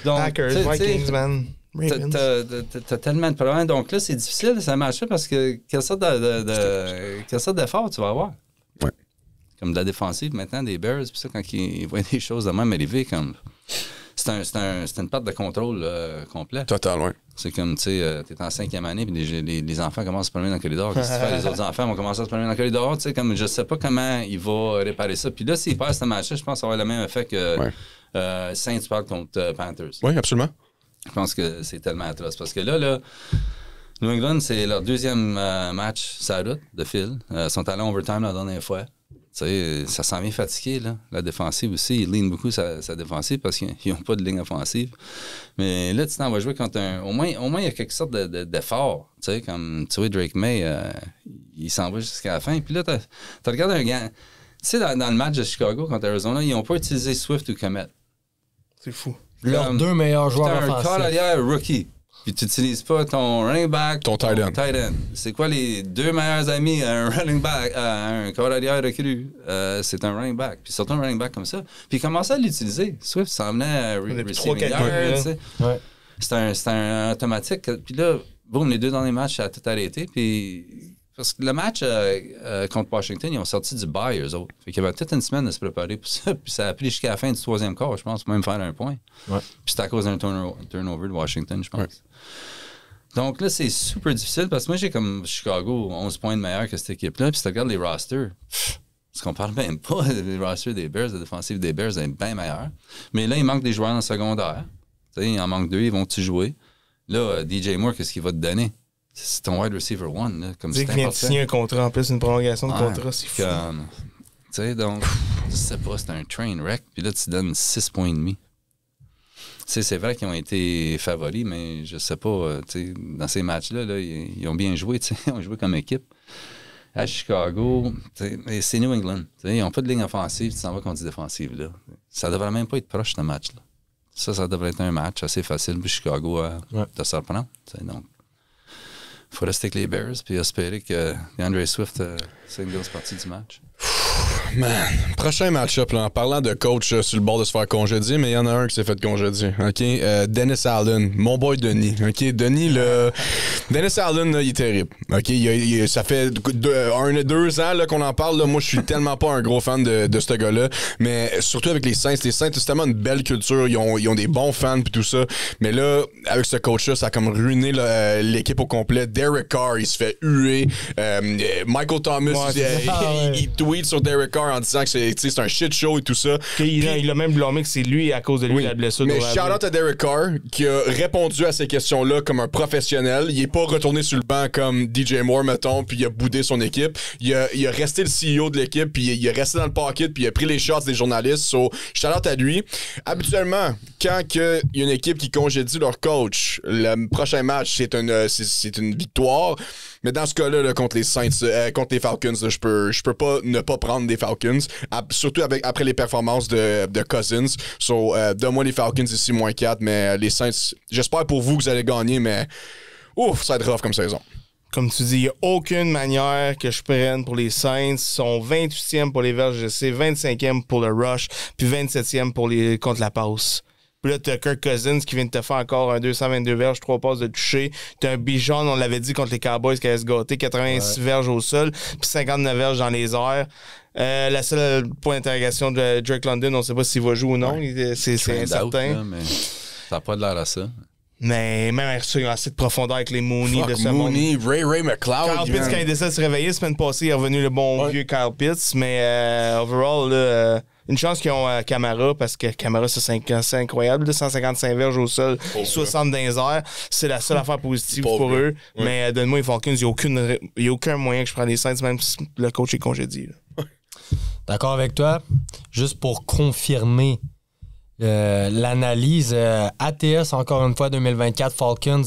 Donc, Packers, tu sais, Vikings, man. Ravens. T'as tellement de problèmes. Donc là, c'est difficile, ça marche parce que quelle sorte d'effort tu vas avoir? Ouais. Comme de la défensive maintenant, des Bears, puis ça, quand ils voient des choses de même arriver, comme. C'est une perte de contrôle complet. Total, ouais. C'est comme, tu sais, t'es en 5e année, puis les enfants commencent à se promener dans le corridor. Qu'est-ce que tu fais? Les autres enfants vont commencer à se promener dans le corridor. Tu sais, comme, je sais pas comment il va réparer ça. Puis là, s'il perd ce match-là, je pense que ça va avoir le même effet que Saints perd contre Panthers. Oui, absolument. Je pense que c'est tellement atroce. Parce que là, New England, c'est leur 2e match sur la route de fil. Ils sont allés en overtime la dernière fois. Tu sais, ça s'en vient fatigué, là. La défensive aussi, ils lignent beaucoup sa défensive parce qu'ils n'ont pas de ligne offensive. Mais là, tu t'en vas jouer contre au moins, il y a quelque sorte d'effort. Tu sais, comme, tu vois, Drake May, il s'en va jusqu'à la fin. Puis là, tu regardes un gars. Tu sais, dans le match de Chicago contre Arizona, ils n'ont pas utilisé Swift ou Komet. C'est fou. Leurs 2 meilleurs joueurs T'as un offensifs. call arrière rookie. Puis tu n'utilises pas ton running back, Ton tight end. C'est quoi les 2 meilleurs amis à un running back, à un corps arrière recru? C'est un running back. Puis surtout un running back comme ça. Puis il commençait à l'utiliser. Swift s'en venait à Depuis receiving 3-4 yard, ans, tu sais. Ouais. C'est un automatique. Puis là, boum, les 2 derniers matchs, ça a tout arrêté. Puis parce que le match contre Washington, ils ont sorti du bye, eux autres. Fait qu'il y avait toute une semaine de se préparer pour ça. Puis ça a pris jusqu'à la fin du 3e quart, je pense, pour même faire un point. Ouais. Puis c'était à cause d'un turnover de Washington, je pense. Ouais. Donc là, c'est super difficile parce que moi, j'ai comme Chicago 11 points de meilleur que cette équipe-là. Puis si tu regardes les rosters, parce qu'on parle même pas des rosters des Bears, la défensive des Bears est bien meilleure. Mais là, il manque des joueurs dans le secondaire. Tu sais, il en manque 2, ils vont-tu jouer? Là, DJ Moore, qu'est-ce qu'il va te donner? c'est ton wide receiver one. Là, comme Dis qu'il vient de signer un contrat en plus, une prolongation de contrat, c'est fou. Tu sais, donc, je sais pas, c'est un train wreck. Puis là, tu donnes 6,5 points. Tu sais, c'est vrai qu'ils ont été favoris, mais je sais pas, tu sais, dans ces matchs-là, là, ils ont bien joué, tu sais, ils ont joué comme équipe. À Chicago, c'est New England. Ils n'ont pas de ligne offensive, tu t'en vas contre des défensives. Là. Ça devrait même pas être proche, ce match-là. Ça devrait être un match assez facile pour Chicago de se reprendre. Donc, il faut rester avec les Bears puis espérer que DeAndre Swift c'est une grosse partie du match. Man, prochain match-up, là, en parlant de coach sur le bord de se faire congédier, mais il y en a un qui s'est fait congédier. OK? Dennis Allen, mon boy Denis. OK? Denis, là, Dennis Allen, là, il est terrible. OK? Ça fait 2 ans là, qu'on en parle. Là. Moi, je suis tellement pas un gros fan de ce gars-là. Mais surtout avec les Saints. Les Saints, c'est tellement une belle culture. Ils ont des bons fans puis tout ça. Mais là, avec ce coach-là, ça a comme ruiné l'équipe au complet. Derek Carr, il se fait huer. Michael Thomas, il tweet sur Derek Carr en disant que c'est un shit show et tout ça. Il a même blâmé que c'est lui à cause de lui la blessure. Mais shout-out à Derek Carr qui a répondu à ces questions-là comme un professionnel. Il est pas retourné sur le banc comme DJ Moore, mettons, puis il a boudé son équipe. Il a resté le CEO de l'équipe, puis il a resté dans le pocket, puis il a pris les shots des journalistes. So, shout-out à lui. Habituellement, quand il y a une équipe qui congédie leur coach, le prochain match, c'est une victoire. Mais dans ce cas-là, là, contre les Saints, contre les Falcons, là, je peux pas ne pas prendre des Falcons, surtout après les performances de Cousins. So, donne-moi les Falcons ici, -4, mais les Saints, j'espère pour vous que vous allez gagner, mais ouf, ça va être rough comme saison. Comme tu dis, il n'y a aucune manière que je prenne pour les Saints. Ils sont 28e pour les verges GC, 25e pour le rush, puis 27e contre la passe. Puis là, t'as Kirk Cousins qui vient de te faire encore un 222 verges, 3 passes de toucher. T'as un Bijan, on l'avait dit, contre les Cowboys qui allait se gâter, 86 verges au sol, puis 59 verges dans les airs. La seule point d'interrogation de Drake London, on ne sait pas s'il va jouer ou non. C'est incertain. Là, mais ça n'a pas de l'air à ça. Mais même ça, il y a assez de profondeur avec les Mooney de ce Mooney, monde. Ray McLeod. Kyle Pitts, quand il décide de se réveiller, la semaine passée, il est revenu le bon vieux Kyle Pitts. Mais overall, là, une chance qu'ils ont Camara, parce que Camara, c'est incroyable. 255 verges au sol, 60 dans les airs. C'est la seule affaire positive pour eux. Oui. Mais donne-moi les Falcons, il n'y a aucun moyen que je prenne les Saints, même si le coach est congédié. D'accord avec toi. Juste pour confirmer l'analyse, ATS, encore une fois, 2024, Falcons,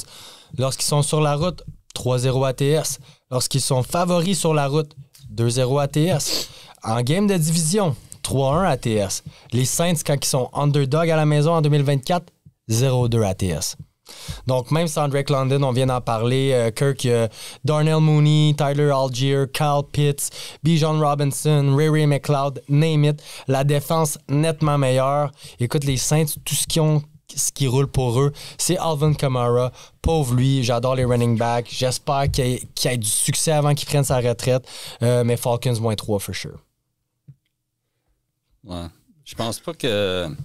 lorsqu'ils sont sur la route, 3-0 ATS. Lorsqu'ils sont favoris sur la route, 2-0 ATS. En game de division, 3-1 ATS. Les Saints, quand ils sont underdog à la maison en 2024, 0-2 ATS. Donc, même sans Drake London, on vient d'en parler, Kirk, Darnell Mooney, Tyler Algier, Kyle Pitts, Bijan Robinson, Ray McLeod, name it. La défense nettement meilleure. Écoute, les Saints, tout ce qui roule pour eux, c'est Alvin Kamara. Pauvre lui, j'adore les running backs. J'espère qu'il ait du succès avant qu'il prenne sa retraite. Mais Falcons, -3 for sure. Ouais. Je pense pas que... Tu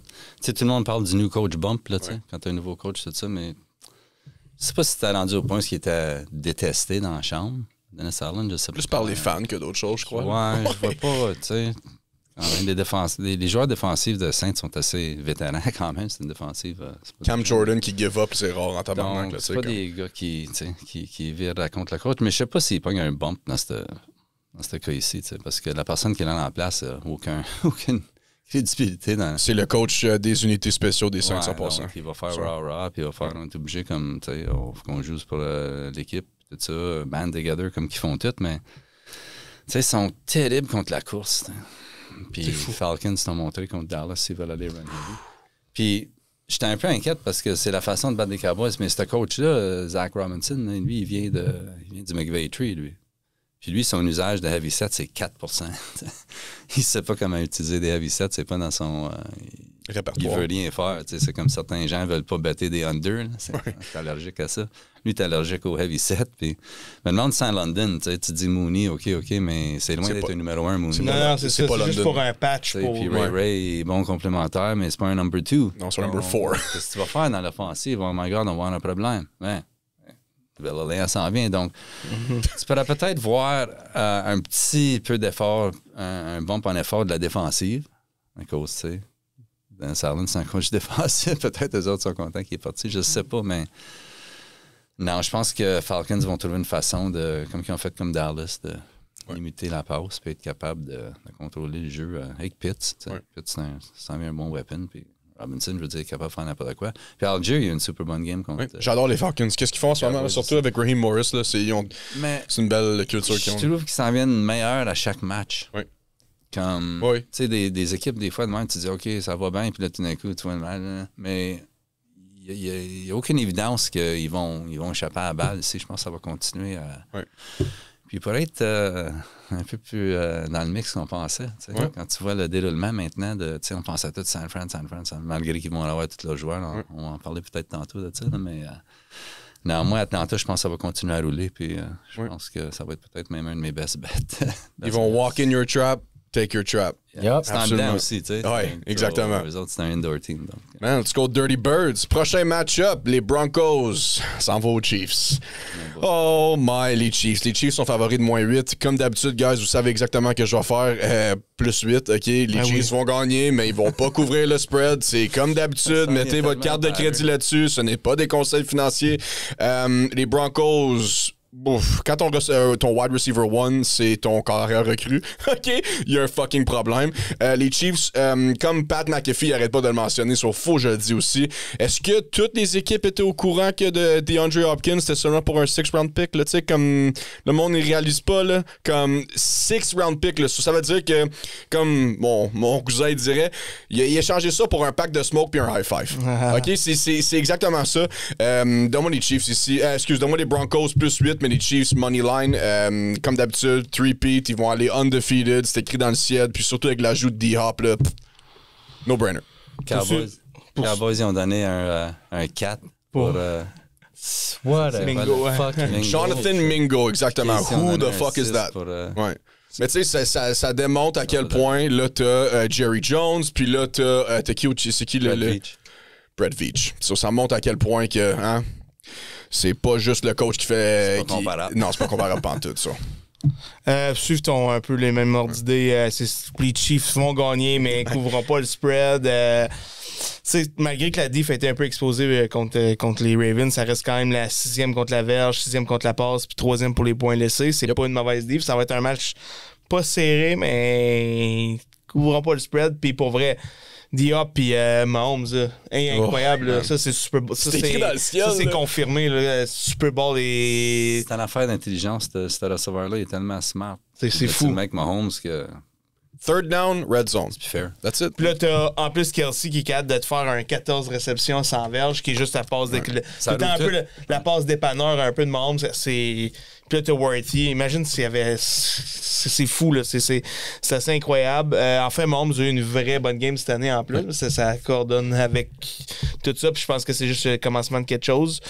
sais, tout le monde parle du new coach bump, là, tu sais, quand t'as un nouveau coach, tout ça, mais je sais pas si t'as rendu au point où il était détesté dans la chambre. Dennis Allen, je sais pas. Plus par les fans que d'autres choses, je crois. Ouais, je vois pas, tu sais... Les joueurs défensifs de Saints sont assez vétérans quand même. C'est une défensive. Cam Jordan qui give up, c'est rare en tabarnak. C'est pas des gars qui virent contre le coach, mais je sais pas s'il pogne un bump dans ce cas ici, parce que la personne qui est là en place n'a aucune crédibilité. C'est le coach des unités spéciaux des 500%. Il va faire rah-rah, puis il va faire on est obligé comme, tu sais, qu'on joue pour l'équipe, tout ça, band together comme qu'ils font tout, mais tu sais, ils sont terribles contre la course. T'sais. Puis les Falcons t'ont montré contre Dallas s'ils veulent aller run heavy. Puis j'étais un peu inquiète parce que c'est la façon de battre des Cowboys, mais ce coach-là, Zach Robinson, lui, il vient du McVay Tree, lui. Puis lui, son usage de heavy set, c'est 4%. Il sait pas comment utiliser des heavy sets, c'est pas dans son... répertoire. Il veut rien faire. C'est comme certains gens veulent pas better des under. T'es allergique à ça. Lui, t'es allergique au heavy set. Puis, me demande sans London. Tu dis Mooney, OK, mais c'est loin d'être un numéro 1, Mooney. Non, c'est ça. C'est juste pour un patch. Puis Ray est bon complémentaire, mais c'est pas un number 2. Non, c'est un number 4. Qu'est-ce que tu vas faire dans l'offensive? Oh my God, on va avoir un problème. Ouais. L'Alliance s'en vient. Donc, tu pourrais peut-être voir un petit peu d'effort, un bump en effort de la défensive. À cause, tu sais, Dennis Allen, c'est un coach défensif. Peut-être les autres sont contents qu'il est parti. Je ne sais pas, mais Non, je pense que Falcons vont trouver une façon de, comme ils ont fait comme Dallas, de limiter la passe puis être capable de contrôler le jeu avec Pitts. Pitts, c'est un bon weapon. Puis Robinson, je veux dire, est capable de faire n'importe quoi. Puis Algier, il y a une super bonne game contre. J'adore les Falcons. Qu'est-ce qu'ils font en ce moment? Surtout avec Raheem Morris, là, c'est une belle culture qu'ils ont. Je trouve qu'ils s'en viennent meilleurs à chaque match. Oui. Comme, tu sais, des équipes, des fois, de même, tu dis, OK, ça va bien, puis là, tout d'un coup, tu vois le mal. Là. Mais il n'y a aucune évidence qu'ils vont échapper à la balle. Je pense que ça va continuer à. Puis pour être un peu plus dans le mix qu'on pensait, quand tu vois le déroulement maintenant, on pensait à tout San Fran, malgré qu'ils vont avoir tous leurs joueurs. On va en parler peut-être tantôt de ça, mais non, moi, Atlanta, je pense que ça va continuer à rouler. Puis je pense que ça va être peut-être même un de mes best bets. Ils vont walk in your trap. Take your trap. Yep. C'est en dedans aussi, tu sais. Oui, exactement. Les autres, c'est un indoor team. Donc. Man, let's go Dirty Birds. Prochain match-up, les Broncos s'en vont aux Chiefs. Oh my, les Chiefs. Les Chiefs sont favoris de -8. Comme d'habitude, guys, vous savez exactement ce que je vais faire. +8, OK? Les Chiefs vont gagner, mais ils vont pas couvrir le spread. C'est comme d'habitude. Mettez votre carte de crédit là-dessus. Ce n'est pas des conseils financiers. Les Broncos... quand ton wide receiver 1, c'est ton carrière recrue, OK? Il y a un fucking problème. Les Chiefs, comme Pat McAfee arrête pas de le mentionner, sauf faux, je le dis aussi. Est-ce que toutes les équipes étaient au courant que DeAndre Hopkins, c'était seulement pour un 6th-round pick, là, tu sais, comme le monde ne réalise pas, là, comme 6th-round pick, là, ça veut dire que, comme mon cousin dirait, il a échangé ça pour un pack de smoke puis un high five. OK? C'est exactement ça. Donne-moi les Chiefs ici. Donne-moi les Broncos +8, mais les Chiefs money line, comme d'habitude, 3-peat, ils vont aller undefeated, c'est écrit dans le ciel, puis surtout avec l'ajout de D-Hop, là, no-brainer. Cowboys, ils ont donné un 4 pour... What a Mingo, fucking Jonathan Mingo, exactement. Who the fuck is that? Ouais. Mais tu sais, ça démontre à quel point, là, t'as Jerry Jones, puis là, t'as qui, c'est qui le... Brett Veach. Ça montre à quel point que, hein, c'est pas juste le coach qui fait... C'est pas comparable. Non, c'est pas comparable pantoute, ça. Suivent un peu les mêmes ordres d'idées. Les Chiefs vont gagner, mais ils ne couvriront pas le spread. Malgré que la diff a été un peu exposée contre les Ravens, ça reste quand même la 6e contre la verge, 6e contre la passe, puis 3e pour les points laissés. C'est pas une mauvaise diff. Ça va être un match pas serré, mais ils ne couvriront pas le spread. Puis pour vrai... Diop puis Mahomes, incroyable. Ça, c'est Super Bowl. Ça, c'est confirmé. Là, Super Bowl et... C'est une affaire d'intelligence, ce receveur-là. Il est tellement smart. C'est fou. Le mec Mahomes que... Third down, red zone. C'est plus fair. That's it. Puis là, t'as en plus Kelsey qui est capable de te faire un 14 réceptions sans verge, qui est juste la passe la passe dépanneur un peu de Mahomes. Puis là, t'as Worthy. Imagine s'il y avait... C'est fou, là. C'est assez incroyable. En fait, Mahomes a eu une vraie bonne game cette année en plus. Ça coordonne avec tout ça. Puis je pense que c'est juste le commencement de quelque chose.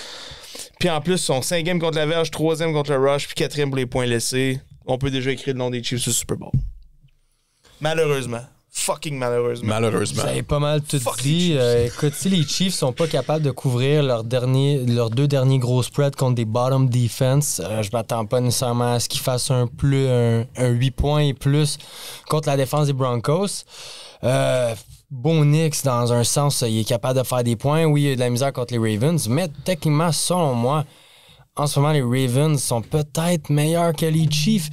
Puis en plus, son 5e contre la verge, 3e contre le rush, puis 4e pour les points laissés. On peut déjà écrire le nom des Chiefs sur Super Bowl. Malheureusement. Fucking malheureusement. Malheureusement. Ça est pas mal tout dit. Écoute, si les Chiefs sont pas capables de couvrir leurs 2 derniers gros spreads contre des bottom defense, je m'attends pas nécessairement à ce qu'ils fassent un 8 points et plus contre la défense des Broncos. Bo Nix, dans un sens, il est capable de faire des points. Oui, il a de la misère contre les Ravens, mais techniquement, selon moi, en ce moment, les Ravens sont peut-être meilleurs que les Chiefs.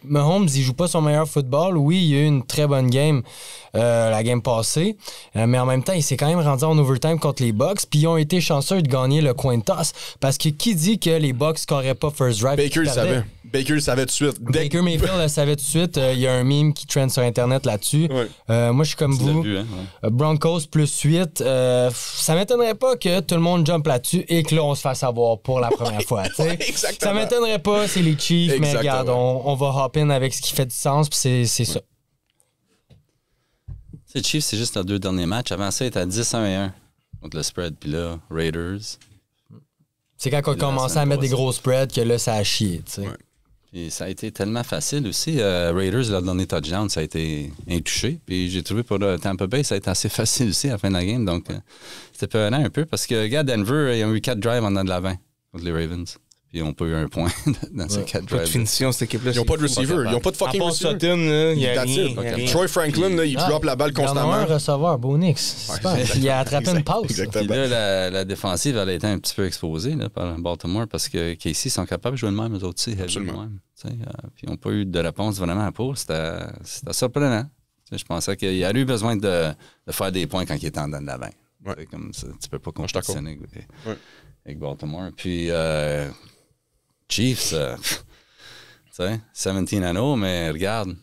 Mahomes, il joue pas son meilleur football. Oui, il a eu une très bonne game la game passée, mais en même temps, il s'est quand même rendu en overtime contre les Bucks, puis ils ont été chanceux de gagner le coin toss, parce que qui dit que les Bucks scoraient pas first drive? Baker le savait. Baker le savait tout de suite. Baker Mayfield le savait tout de suite. Il y a un meme qui trend sur Internet là-dessus. Ouais. Moi, je suis comme vous. Vu, hein? Broncos +8. Ça m'étonnerait pas que tout le monde jump là-dessus et que là, on se fasse avoir pour la première fois. Ça m'étonnerait pas, c'est les Chiefs, mais regarde, on va hop in avec ce qui fait du sens, puis c'est ça. Les Chiefs, c'est juste leurs 2 derniers matchs. Avant ça, ils étaient à 10-1-1 contre le spread. Puis là, Raiders. C'est quand on a commencé à mettre des gros spreads que là, ça a chié. Tu sais. Puis ça a été tellement facile aussi. Raiders, leur dernier touchdown, ça a été intouché. Puis j'ai trouvé pour Tampa Bay, ça a été assez facile aussi à la fin de la game. Donc, c'était peurant un peu parce que, regarde, Denver, ils ont eu 4 drives en dedans de la 20 contre les Ravens. Puis ils n'ont pas eu un point dans ces 4 Pas de drives. finition, cette équipe-là. Ils n'ont pas de receiver. Ils n'ont pas de À fucking part receiver. Sutton, il y a That's rien. it. Y a rien. Troy Franklin, là, il drop la balle Il y en a constamment. un receveur, Bo Nix. Il a attrapé une passe. Exactement. Puis là, la défensive, elle a été un petit peu exposée là, par Baltimore parce que KC sont capables de jouer de même, eux autres aussi, heavy de même. Puis ils n'ont pas eu de réponse vraiment à pour. C'était surprenant. Je pensais qu'il y aurait eu besoin de faire des points quand il était en dedans de la main. Ouais. Comme ça, tu peux pas compétitionner avec Baltimore. Puis Chiefs, tu sais, 17-0, mais regarde,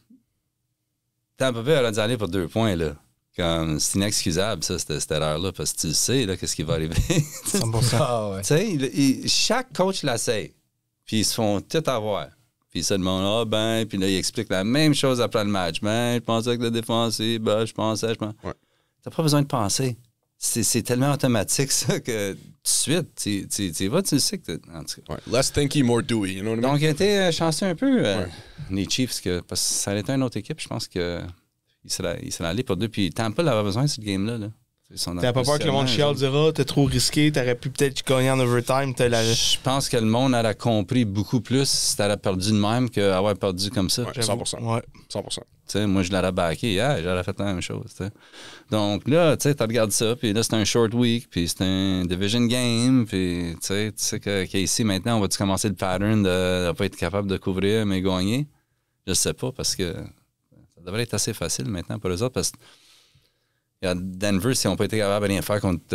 Tampa Bay aurait dû aller pour 2 points, là. Comme, c'est inexcusable, ça, cette erreur-là, parce que tu sais, là, qu'est-ce qui va arriver. 100%. Ah ouais. Tu sais, chaque coach l'essaye, puis ils se font tout avoir. Puis ils se demandent, puis là, ils expliquent la même chose après le match. Je pensais que le défensif, je pensais. Ouais. T'as pas besoin de penser. C'est tellement automatique, ça, que tout de suite, tu y vas, tu sais que... En tout cas. Ouais. Less thinky, more doey. You know what I mean? Donc, il a été chanceux un peu, les Chiefs, parce que ça allait être une autre équipe. Je pense qu'il serait allé pour 2. Puis Tampa avait besoin de cette game-là. Là. T'as pas peur que le monde chiale dira, t'es trop risqué, t'aurais pu peut-être gagner en overtime. Je pense que le monde aurait compris beaucoup plus si t'aurais perdu de même qu'avoir perdu comme ça. Ouais, 100%. Ouais. 100%. T'sais, moi, je l'aurais backé hier, j'aurais fait la même chose. T'sais. Donc là, tu regardes ça, puis là, c'est un short week, puis c'est un division game, puis tu sais qu'ici, maintenant, on va-tu commencer le pattern de ne pas être capable de couvrir, mais gagner? Je sais pas, parce que ça devrait être assez facile maintenant pour eux autres, parce que Denver, si on n'a pas été capable de rien faire contre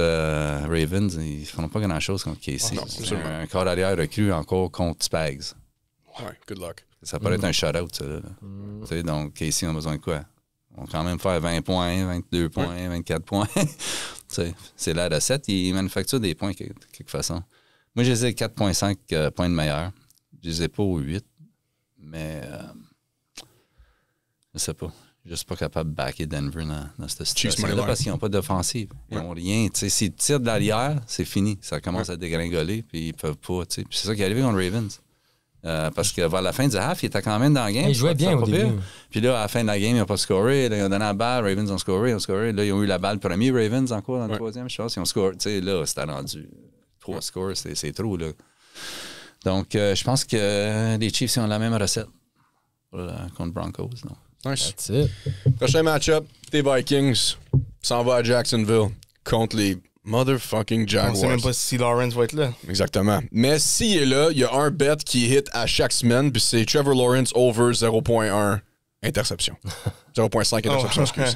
Ravens, ils ne feront pas grand-chose contre KC. Non, c'est un corps arrière recru encore contre Spags. Ouais, good luck. Ça pourrait être un shutout, ça. Là. Donc, KC, on a besoin de quoi? On va quand même faire 20 points, 22 points, 24 points. C'est la recette. Ils manufacturent des points de quelque façon. Moi, je les ai 4,5 points de meilleur. Je les ai pas aux 8. Mais, je sais pas. Je ne suis pas capable de backer Denver dans cette situation-là parce qu'ils n'ont pas d'offensive. Ils n'ont rien. S'ils tirent de l'arrière, c'est fini. Ça commence à dégringoler, puis ils peuvent pas. Puis c'est ça qui est arrivé contre Ravens. Parce que vers la fin du half, il était quand même dans la game. Il jouait bien au début. Puis là, à la fin de la game, ils n'ont pas scoré. Là, ils ont donné la balle. Ravens ont scoré. Là, ils ont eu la balle premier. Ravens encore dans le troisième, je pense. Ils ont scoré. Là, c'était rendu 3 scores. C'est trop. Là. Donc, je pense que les Chiefs ont la même recette contre Broncos. Donc. Nice. That's it. Prochain match-up, les Vikings s'en va à Jacksonville contre les motherfucking Jaguars. On sait même pas si Lawrence va être là. Exactement. Mais s'il est là, il y a un bet qui hit à chaque semaine, puis c'est Trevor Lawrence over 0.1 interception. 0.5 interception, excuse.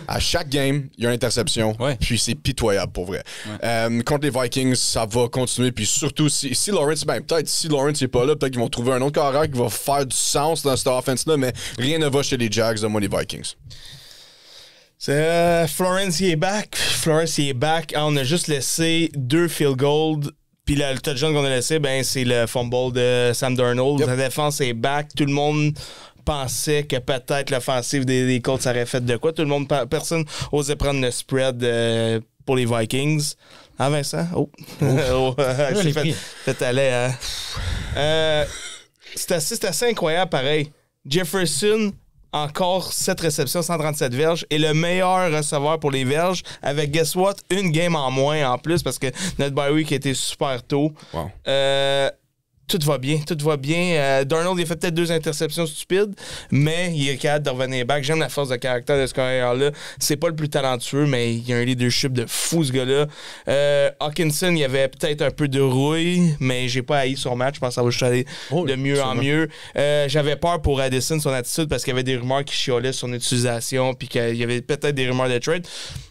À chaque game, il y a une interception, puis c'est pitoyable pour vrai. Contre les Vikings, ça va continuer, puis surtout si Lawrence, peut-être si Lawrence n'est pas là, peut-être qu'ils vont trouver un autre carrière qui va faire du sens dans cette offense-là, mais rien ne va chez les Jags, de moi, les Vikings. Florence, il est back. On a juste laissé 2 field goals. Puis le touchdown qu'on a laissé, c'est le fumble de Sam Darnold. La défense est back. Tout le monde pensait que peut-être l'offensive des Colts aurait fait de quoi. Personne osait prendre le spread pour les Vikings. Ah, Vincent? C'est fait aller. C'est assez incroyable, pareil. Jefferson, encore 7 réceptions, 137 verges, et le meilleur receveur pour les verges, avec, guess what, une game en moins en plus, parce que notre bye week était super tôt. Wow. Tout va bien. Darnold, il a fait peut-être 2 interceptions stupides, mais il est capable de revenir back. J'aime la force de caractère de ce carrière-là. C'est pas le plus talentueux, mais il y a un leadership de fou, ce gars-là. Hawkinson, il y avait peut-être un peu de rouille, mais j'ai pas haï son match. Je pense que ça va juste aller de mieux en mieux. J'avais peur pour Addison, son attitude, parce qu'il y avait des rumeurs qui chiolaient sur son utilisation, puis qu'il y avait peut-être des rumeurs de trade.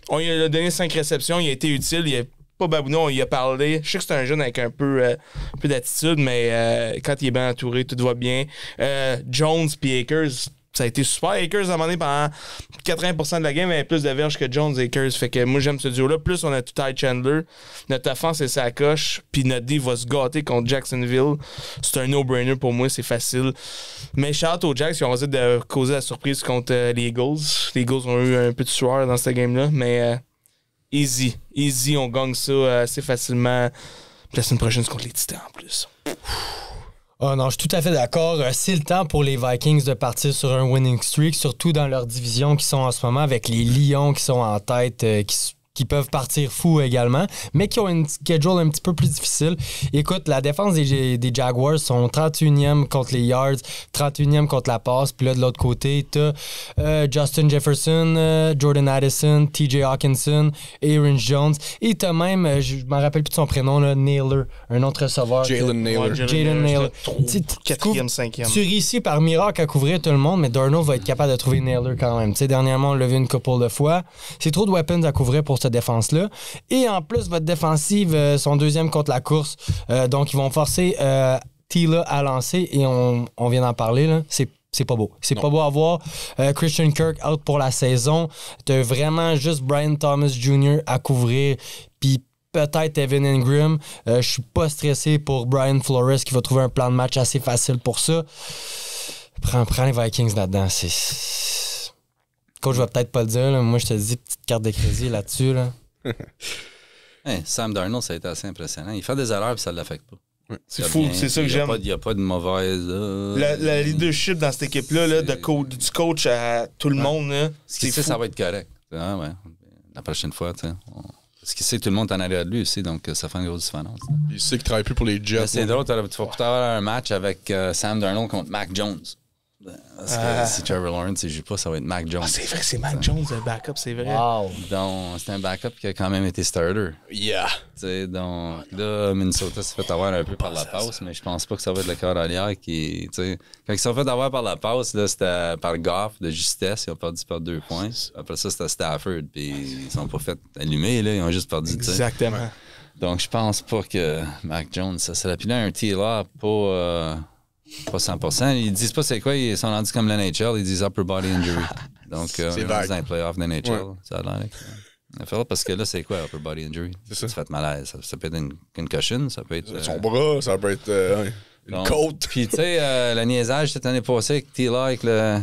On lui a donné 5 réceptions, il a été utile, il a pas babounon, on y a parlé. Je sais que c'est un jeune avec un peu d'attitude, mais quand il est bien entouré, tout va bien. Jones puis Akers, ça a été super. Akers, à un moment donné, pendant 80% de la game, il avait plus de verges que Jones et Akers. Fait que moi, j'aime ce duo-là. Plus, on a tout Ty Chandler. Notre offense, c'est sa coche. Puis notre D va se gâter contre Jacksonville. C'est un no-brainer pour moi, c'est facile. Mais shout aux Jacks, ils ont osé de causer la surprise contre les Eagles. Les Eagles ont eu un peu de sueur dans cette game-là, mais... Easy, on gagne ça assez facilement. La semaine prochaine, c'est contre les Titans en plus. Oh non, je suis tout à fait d'accord. C'est le temps pour les Vikings de partir sur un winning streak, surtout dans leur division qui sont en ce moment avec les Lions qui sont en tête, qui qui peuvent partir fous également, mais qui ont une schedule un petit peu plus difficile. Écoute, la défense des Jaguars sont 31e contre les yards, 31e contre la passe, puis là, de l'autre côté, t'as Justin Jefferson, Jordan Addison, TJ Hawkinson, Aaron Jones, et t'as même, je m'en rappelle plus de son prénom, là, Naylor, un autre receveur. Jalen Naylor. Jalen Naylor. 4e, 5e. Tu réussis par miracle à couvrir tout le monde, mais Darnold va être capable de trouver Naylor quand même. Tu sais, dernièrement, on l'a vu une couple de fois. C'est trop de weapons à couvrir pour cette défense-là. Et en plus, votre défensive sont deuxième contre la course. Donc, ils vont forcer Tila à lancer. Et on vient d'en parler, là. C'est pas beau. C'est pas beau à voir. Christian Kirk out pour la saison. T'as vraiment juste Brian Thomas Jr. à couvrir. Puis peut-être Evan Ingram. Je suis pas stressé pour Brian Flores qui va trouver un plan de match assez facile pour ça. Prends les Vikings là-dedans. Coach, je vais peut-être pas le dire. Là. Moi, je te dis, petite carte de crédit là-dessus. Là. Hey, Sam Darnold, ça a été assez impressionnant. Il fait des erreurs et ça ne l'affecte pas. C'est fou, c'est ça que j'aime. Il n'y a pas de mauvaise... La leadership dans cette équipe-là, du coach à tout le monde, là, c'est fou. Ça va être correct. Ah, ouais. La prochaine fois, tu sais... Parce qu'il sait que tout le monde est en arrière de lui aussi, donc ça fait une grosse différence. Là. Il sait qu'il travaille plus pour les Jets. C'est drôle, tu vas peut-être avoir un match avec Sam Darnold contre Mac Jones. Parce que si Trevor Lawrence ne joue pas, ça va être Mac Jones. Ah, c'est vrai, c'est Mac Jones, le backup, c'est vrai. Wow. Donc, c'est un backup qui a quand même été starter. Yeah. T'sais, donc, là, Minnesota s'est fait avoir un peu par la passe, mais je pense pas que ça va être le corps arrière qui. Quand ils se sont fait avoir par la passe, là, c'était par Goff de justesse. Ils ont perdu par 2 points. Après ça, c'était Stafford. Puis ils sont pas fait allumer, là. Ils ont juste perdu. Exactement. Donc, je pense pas que Mac Jones, ça serait plus là un T-là, pas 100%. Ils disent pas c'est quoi, ils sont rendus comme l'NHL, ils disent upper body injury. Donc, on est dans les playoffs de l'NHL. Ça a l'air. Parce que là, c'est quoi upper body injury? Tu fais malaise. Ça peut être une concussion, ça peut être. Son bras, ça peut être une côte. Puis, tu sais, le niaisage cette année passée avec T-Law, avec le.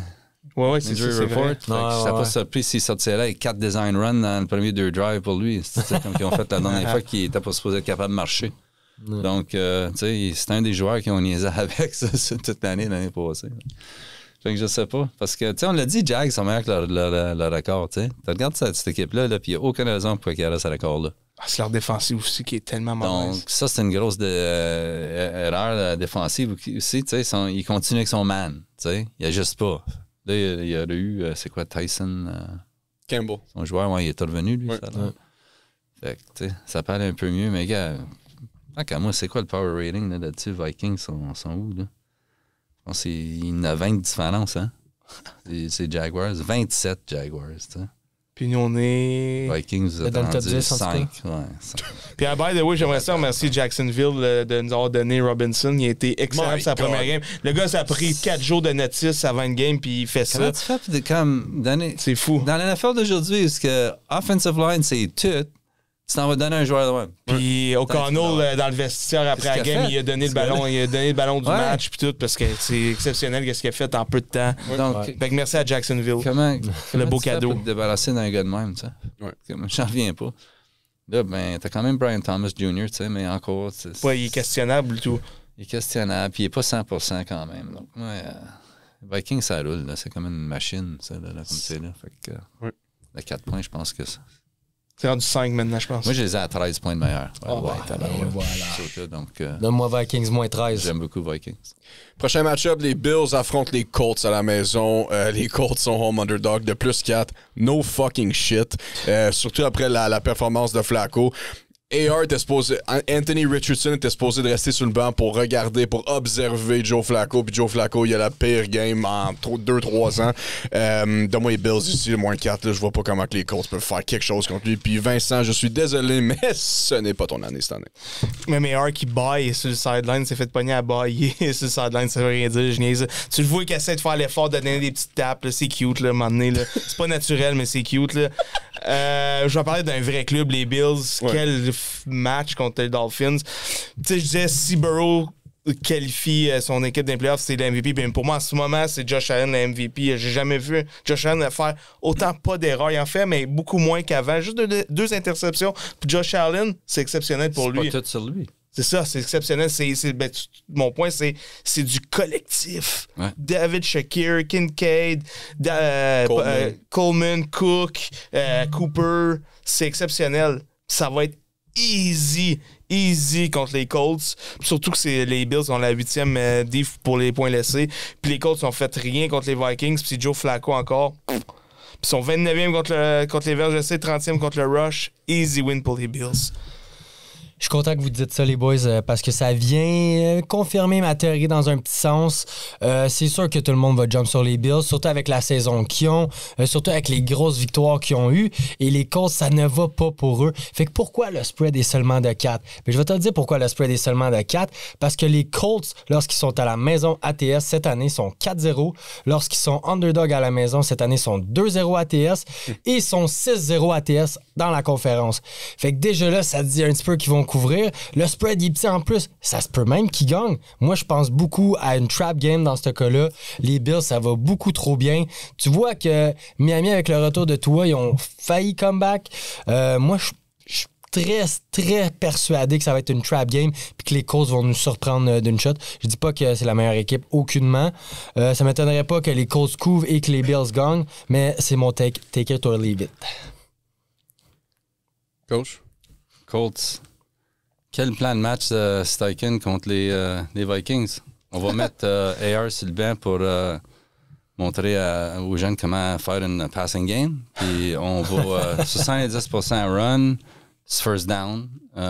Ouais, c'est Injury ça, report. vrai. Je serais pas surpris s'il sortait là avec 4 design runs dans le premier 2 drives pour lui. C'est comme qu'ils ont fait la dernière fois qu'il était pas supposé être capable de marcher. Donc, tu sais, c'est un des joueurs qui ont niaisé avec ça toute l'année passée. Fait que je sais pas. Parce que, tu sais, on l'a dit, Jags sont meilleurs que leur record, tu sais. Tu regardes cette équipe-là, puis il n'y a aucune raison pour qu'il y ait ce record-là. Ah, c'est leur défensive aussi qui est tellement mauvaise. Donc, ça, c'est une grosse erreur défensive aussi, tu sais. Il continue avec son man, tu sais. Il n'ajuste pas. Là, il y a eu, c'est quoi, Tyson Campbell. Son joueur, il est revenu, lui. Ouais. Ça, fait que, tu sais, ça parle un peu mieux, mais gars, tant moi, c'est quoi le power rating là-dessus? Vikings sont où, là? Je pense qu'il y en a 20 de différence, hein? C'est Jaguars. 27 Jaguars, tu sais. Puis nous, on est... Vikings, vous êtes dans le top 10, 5. Ouais, puis, by the way, j'aimerais ça remercier Jacksonville de nous avoir donné Robinson. Il a été excellent pour sa première game. Le gars, ça a pris 4 jours de notice avant une game, puis il fait Comment ça. Tu fais comme c'est fou. Dans l'affaire d'aujourd'hui, est-ce que offensive line, c'est tout, tu t'en vas donner un joueur de même. Puis O'Connell, dans le vestiaire après la game, il a donné le ballon du match puis tout, parce que c'est exceptionnel ce qu'il a fait en peu de temps. Donc, fait que merci à Jacksonville. Comment le beau tu cadeau. Fais pour te débarrasser d'un gars de même, tu sais? J'en reviens pas. Là, ben, t'as quand même Brian Thomas Jr., tu sais, mais encore... Ouais, il est questionnable, tout. Il est questionnable, puis il est pas 100% quand même. Donc, Vikings, ça roule, là. C'est comme une machine, ça, là, comme c'est là. Fait que... À 4 points, je pense que ça... C'est rendu 5 maintenant, je pense. Moi, je les ai à 13 points de meilleur. Voilà. Donc, donne-moi Vikings moins 13. J'aime beaucoup Vikings. Prochain match-up, les Bills affrontent les Colts à la maison. Les Colts sont home underdog de plus 4. No fucking shit. Surtout après la performance de Flacco. Anthony Richardson était supposé de rester sur le banc pour regarder, pour observer Joe Flacco. Puis Joe Flacco, il a la pire game en 2-3 ans. Donne-moi les Bills ici, le moins 4. Là, je vois pas comment que les Colts peuvent faire quelque chose contre lui. Puis Vincent, je suis désolé, mais ce n'est pas ton année cette année. Même AR qui baille sur le sideline, s'est fait pogner à bailler sur le sideline, ça veut rien dire, je niaise. Tu le vois qu'il essaie de faire l'effort de donner des petites tapes, là, c'est cute, là, à un moment donné, là. C'est pas naturel, mais c'est cute, là. Je vais parler d'un vrai club, les Bills. Ouais. Quel match contre les Dolphins. Tu sais, je disais, si Burrow qualifie son équipe d'un playoff, c'est le MVP. Bien, pour moi, en ce moment, c'est Josh Allen le MVP. J'ai jamais vu Josh Allen faire autant pas d'erreurs. Il en fait, mais beaucoup moins qu'avant. Juste 2 interceptions. Puis Josh Allen, c'est exceptionnel pour lui. C'est pas tout sur lui. C'est ça, c'est exceptionnel. Mon point, c'est du collectif. Ouais. David Shakir, Kincaid, Coleman, Cook, Cooper. C'est exceptionnel. Ça va être easy contre les Colts. Surtout que les Bills ont la 8e diff pour les points laissés. Puis les Colts n'ont fait rien contre les Vikings. Puis c'est Joe Flacco encore. Puis ils sont 29e contre les Verges, 30e contre le Rush. Easy win pour les Bills. Je suis content que vous dites ça, les boys, parce que ça vient confirmer ma théorie dans un petit sens. C'est sûr que tout le monde va jump sur les Bills, surtout avec la saison qu'ils ont, surtout avec les grosses victoires qu'ils ont eues. Et les Colts, ça ne va pas pour eux. Fait que pourquoi le spread est seulement de 4? Mais je vais te dire pourquoi le spread est seulement de 4. Parce que les Colts, lorsqu'ils sont à la maison ATS cette année, sont 4-0. Lorsqu'ils sont underdog à la maison cette année, sont 2-0 ATS. Et sont 6-0 ATS dans la conférence. Fait que déjà là, ça dit un petit peu qu'ils vont couvrir. Le spread est petit en plus. Ça se peut même qu'ils gagnent. Moi, je pense beaucoup à une trap game dans ce cas-là. Les Bills, ça va beaucoup trop bien. Tu vois que Miami, avec le retour de Tua, ils ont failli comeback. Moi, je suis très persuadé que ça va être une trap game puis que les Colts vont nous surprendre d'une shot. Je dis pas que c'est la meilleure équipe, aucunement. Ça m'étonnerait pas que les Colts couvrent et que les Bills gagnent, mais c'est mon take it or leave it. Coach? Colts. Quel plan de match Steichen contre les Vikings? On va mettre AR sur le banc pour montrer aux jeunes comment faire une passing game. Puis on va 70% run, first down. Tu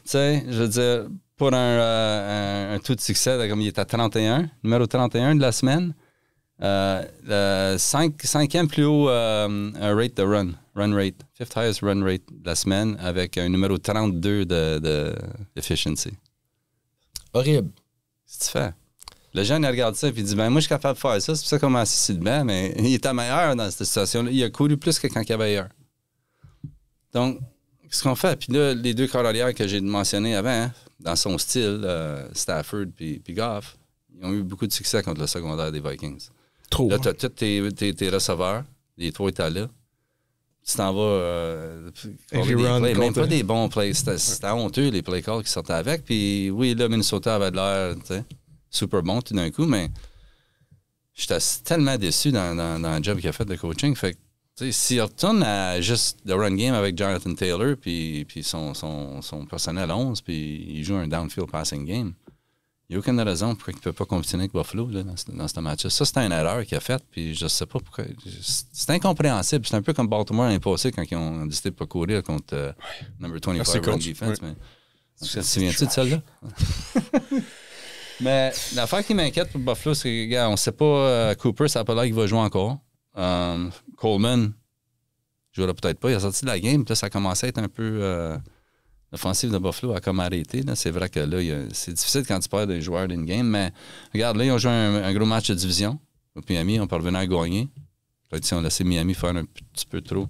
sais, je veux dire, pour un taux de succès, comme il est à 31, numéro 31 de la semaine, le cinquième plus haut rate de run rate, fifth highest run rate de la semaine avec un numéro 32 de efficiency. Horrible. Qu'est-ce que tu fais? Le jeune, il regarde ça et il dit, ben moi, je suis capable de faire ça. C'est pour ça qu'on m'a assis sur le banc, mais il était meilleur dans cette situation-là. Il a couru plus que quand il y avait ailleurs. Donc, qu'est-ce qu'on fait? Puis là, les deux corps arrière que j'ai mentionné avant, hein, dans son style, Stafford puis Goff, ils ont eu beaucoup de succès contre le secondaire des Vikings. Trop. Là, tu as tous tes receveurs, les trois états là. Tu t'en vas même pas des bons plays. C'était honteux, les play calls qui sortaient avec. Puis oui, là, Minnesota avait de l'air super bon tout d'un coup, mais j'étais tellement déçu dans le job qu'il a fait de coaching. Fait que, s'il retourne à juste le run game avec Jonathan Taylor puis son personnel 11, puis il joue un downfield passing game, il n'y a aucune raison pour qu'il ne peut pas compétitionner avec Buffalo là, dans ce match-là. Ça, c'était une erreur qu'il a faite, puis je ne sais pas pourquoi. C'est incompréhensible. C'est un peu comme Baltimore l'année passée quand ils ont décidé de ne pas courir contre number 25 run defense. Oui. Mais, tu te souviens-tu de celle-là? Mais l'affaire qui m'inquiète pour Buffalo, c'est que, on ne sait pas, Cooper, ça n'a pas l'air qu'il va jouer encore. Coleman ne jouera peut-être pas. Il a sorti de la game, puis là, ça a commencé à être un peu... L'offensive de Buffalo a comme arrêté. Là. C'est vrai que là, c'est difficile quand tu perds des joueurs d'une game, mais regarde, là, ils ont joué un gros match de division. Puis Miami, on peut revenir à gagner. Peut-être si on laissait Miami faire un petit peu trop.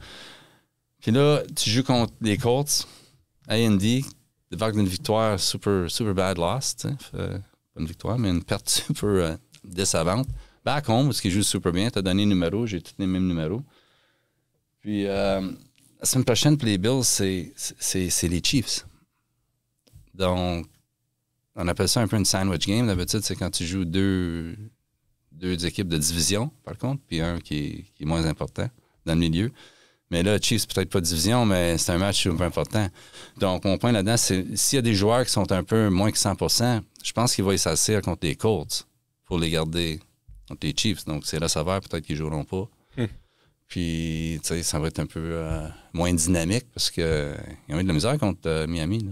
Puis là, tu joues contre les Colts, A&D, débarque d'une victoire super bad loss. Pas une victoire, mais une perte super décevante. Back home, parce qu'ils jouent super bien. Tu as donné le numéro, j'ai tous les mêmes numéros. Puis... la semaine prochaine, pour les Bills, c'est les Chiefs. Donc, on appelle ça un peu une sandwich game. D'habitude, c'est quand tu joues deux équipes de division, par contre, puis un qui est moins important dans le milieu. Mais là, Chiefs, peut-être pas de division, mais c'est un match super important. Donc, mon point là-dedans, c'est s'il y a des joueurs qui sont un peu moins que 100%, je pense qu'ils vont s'asseoir contre les Colts pour les garder contre les Chiefs. Donc, c'est receveurs, peut-être qu'ils ne joueront pas. Puis, tu sais, ça va être un peu moins dynamique parce qu'ils ont eu de la misère contre Miami. Là.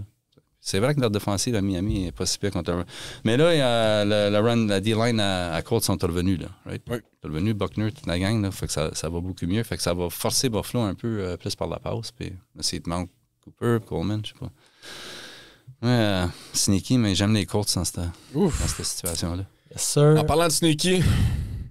C'est vrai que leur défensive à Miami n'est pas si pire contre mais là, il y a le run, la D-line à Colts sont revenus. Là, right? Oui. Ils sont revenus, Buckner, toute la gang. Là, fait que ça va beaucoup mieux. Fait que ça va forcer Buffalo un peu plus par la passe. Puis, s'il te manque Cooper, Coleman, je sais pas. Ouais, sneaky, mais j'aime les Colts dans cette situation-là. Yes, sir. En parlant de sneaky...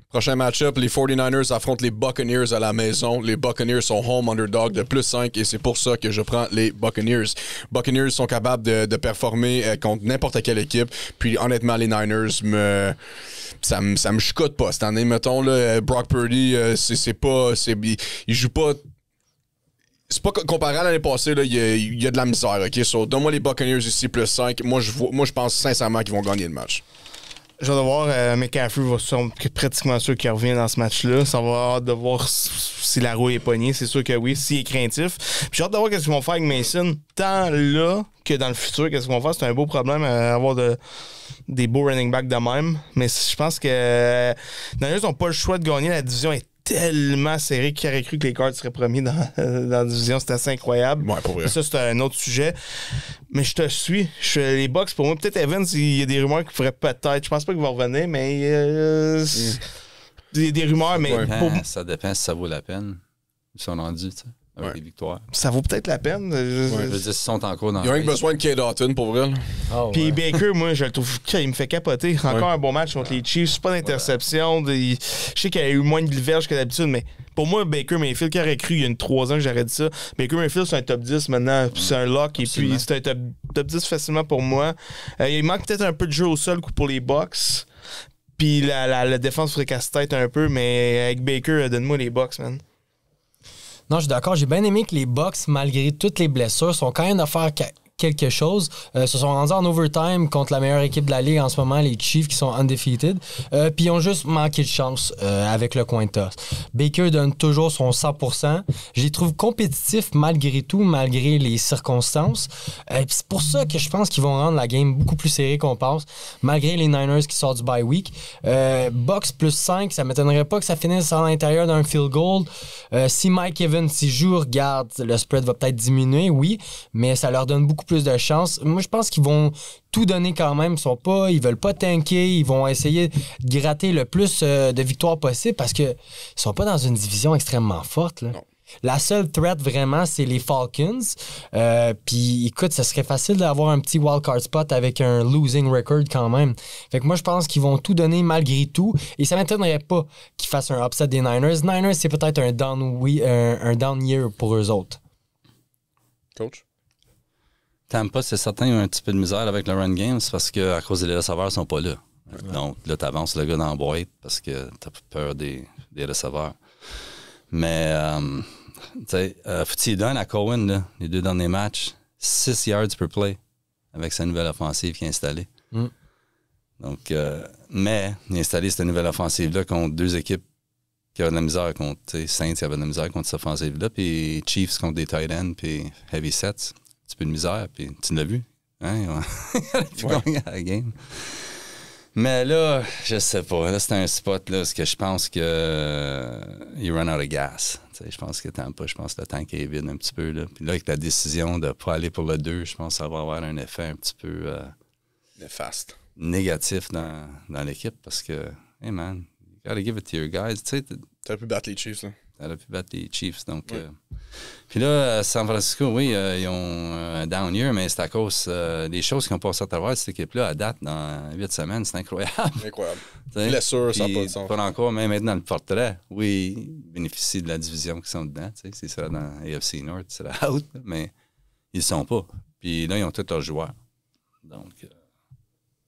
Prochain match-up, les 49ers affrontent les Buccaneers à la maison. Les Buccaneers sont home underdog de +5 et c'est pour ça que je prends les Buccaneers. Buccaneers sont capables de performer contre n'importe quelle équipe. Puis honnêtement, les Niners ça me chicote pas cette année. Mettons, là, Brock Purdy, il joue pas... c'est pas comparé à l'année passée, il y a de la misère, OK? So, donne-moi les Buccaneers ici, plus 5. Moi, je pense sincèrement qu'ils vont gagner le match. Je vais devoir McCaffrey va pratiquement sûr qu'il revient dans ce match-là. Ça va hâte de voir si la roue est pognée. C'est sûr que oui, s'il est craintif. Puis j'ai hâte de voir ce qu'ils vont faire avec Mason. Tant là que dans le futur, qu'est-ce qu'ils vont faire. C'est un beau problème avoir des beaux running backs de même. Mais je pense que les Niners n'ont pas le choix de gagner. La division est tellement serrée qu'il aurait cru que les Cards seraient premiers dans la division. C'était assez incroyable. Ouais, pour vrai. Ça, c'est un autre sujet. Mais je te suis. Les Bucks, pour moi, peut-être Evans, il y a des rumeurs qu'il pourrait peut-être. Je pense pas qu'il va revenir, mais il y a des rumeurs. Mais ça dépend si ça vaut la peine. Ils sont rendus, tu sais, avec des victoires. Ça vaut peut-être la peine. Je veux dire, s'ils sont encore dans. Ils ont rien que besoin de Kate Doughton, pour vrai. Puis Baker, moi, je le trouve, il me fait capoter. Encore un bon match contre les Chiefs. Pas d'interception. Je sais qu'il y a eu moins de verges que d'habitude, mais pour moi, Baker Mayfield, qui aurait cru il y a 3 ans que j'aurais dit ça, Baker Mayfield, c'est un top 10 maintenant. Puis c'est un lock. Et puis c'est un top 10 facilement pour moi. Il manque peut-être un peu de jeu au sol pour les Bucks. Puis la défense ferait casse-tête un peu, mais avec Baker, donne-moi les Bucks, man. Non, je suis d'accord. J'ai bien aimé que les Bucks, malgré toutes les blessures, sont quand même à faire quelque chose. Se sont rendus en overtime contre la meilleure équipe de la Ligue en ce moment, les Chiefs, qui sont undefeated. Puis ils ont juste manqué de chance avec le coin toss. Baker donne toujours son 100%. Je les trouve compétitifs malgré tout, malgré les circonstances. Puis c'est pour ça que je pense qu'ils vont rendre la game beaucoup plus serrée qu'on pense, malgré les Niners qui sortent du bye week. Bucks plus 5, ça m'étonnerait pas que ça finisse à l'intérieur d'un field goal. Si Mike Evans s'y joue, regarde, le spread va peut-être diminuer, oui, mais ça leur donne beaucoup plus de chance. Moi, je pense qu'ils vont tout donner quand même. Ils veulent pas tanker. Ils vont essayer de gratter le plus de victoires possible parce qu'ils sont pas dans une division extrêmement forte. Là. La seule threat, vraiment, c'est les Falcons. Puis, écoute, ça serait facile d'avoir un petit wildcard spot avec un losing record quand même. Fait que moi, je pense qu'ils vont tout donner malgré tout. Et ça m'étonnerait pas qu'ils fassent un upset des Niners. Niners, c'est peut-être un down year pour eux autres. Coach? Tampa, c'est certain, ils ont un petit peu de misère avec le run game, c'est parce que à cause des receveurs, ils sont pas là. Ouais. Donc là, tu avances le gars dans la boîte parce que tu as peur des receveurs. Mais, tu sais, faut-il donner à Cohen, là, les 2 derniers matchs, 6 yards per play avec sa nouvelle offensive qui est installée. Donc, mais il a installé cette nouvelle offensive-là contre 2 équipes qui avaient de la misère contre Saints, qui avaient de la misère contre cette offensive-là, puis Chiefs contre des tight ends, puis heavy sets. Un petit peu de misère, puis tu l'as vu. Hein? Il a gagné la game. Mais là, je sais pas. Là, c'est un spot là, parce que je pense que il run out of gas. Je pense que le tank est vide un petit peu. Là. Puis là, avec la décision de ne pas aller pour le 2, je pense que ça va avoir un effet un petit peu néfaste. Négatif dans l'équipe parce que, hey man, you gotta give it to your guys. T'aurais pu battre les Chiefs, là. Elle a pu battre les Chiefs. Donc, puis là, San Francisco, oui, ils ont un down year, mais c'est à cause des choses qui ont passé à travers cette équipe-là à date dans 8 semaines. C'est incroyable. Incroyable. Blessure, ça n'a pas de sens. Pas encore, même être dans le portrait. Oui, ils bénéficient de la division qui sont dedans. C'est ça dans AFC North, c'est la out, mais ils ne sont pas. Puis là, ils ont tous leurs joueurs. Donc,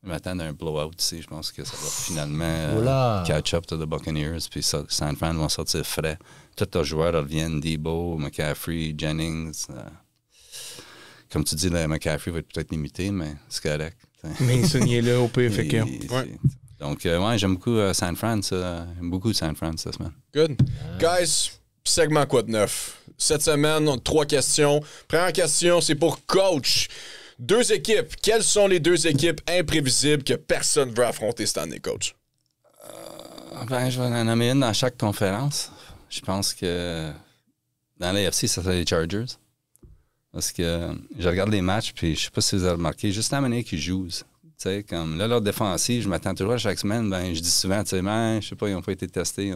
ils m'attendent à un blowout ici. Je pense que ça va finalement catch up to the Buccaneers. Puis San Fran vont sortir frais. Tous leurs joueurs reviennent. Debo, McCaffrey, Jennings. Comme tu dis, là, McCaffrey va être peut-être limité, mais c'est correct. Mais il est là au pire. Fait que... Donc, ouais, j'aime beaucoup San Fran. J'aime beaucoup San Fran cette semaine. Good. Guys, segment quoi de neuf? Cette semaine, 3 questions. Première question, c'est pour Coach. 2 équipes. Quelles sont les 2 équipes imprévisibles que personne ne veut affronter cette année, Coach? Je vais en nommer une dans chaque conférence. Je pense que dans l'AFC, ça serait les Chargers. Parce que je regarde les matchs, puis je sais pas si vous avez remarqué, juste la manière qu'ils jouent. Comme là, leur défensive, je m'attends toujours à chaque semaine, je dis souvent, je sais pas, ils n'ont pas été testés,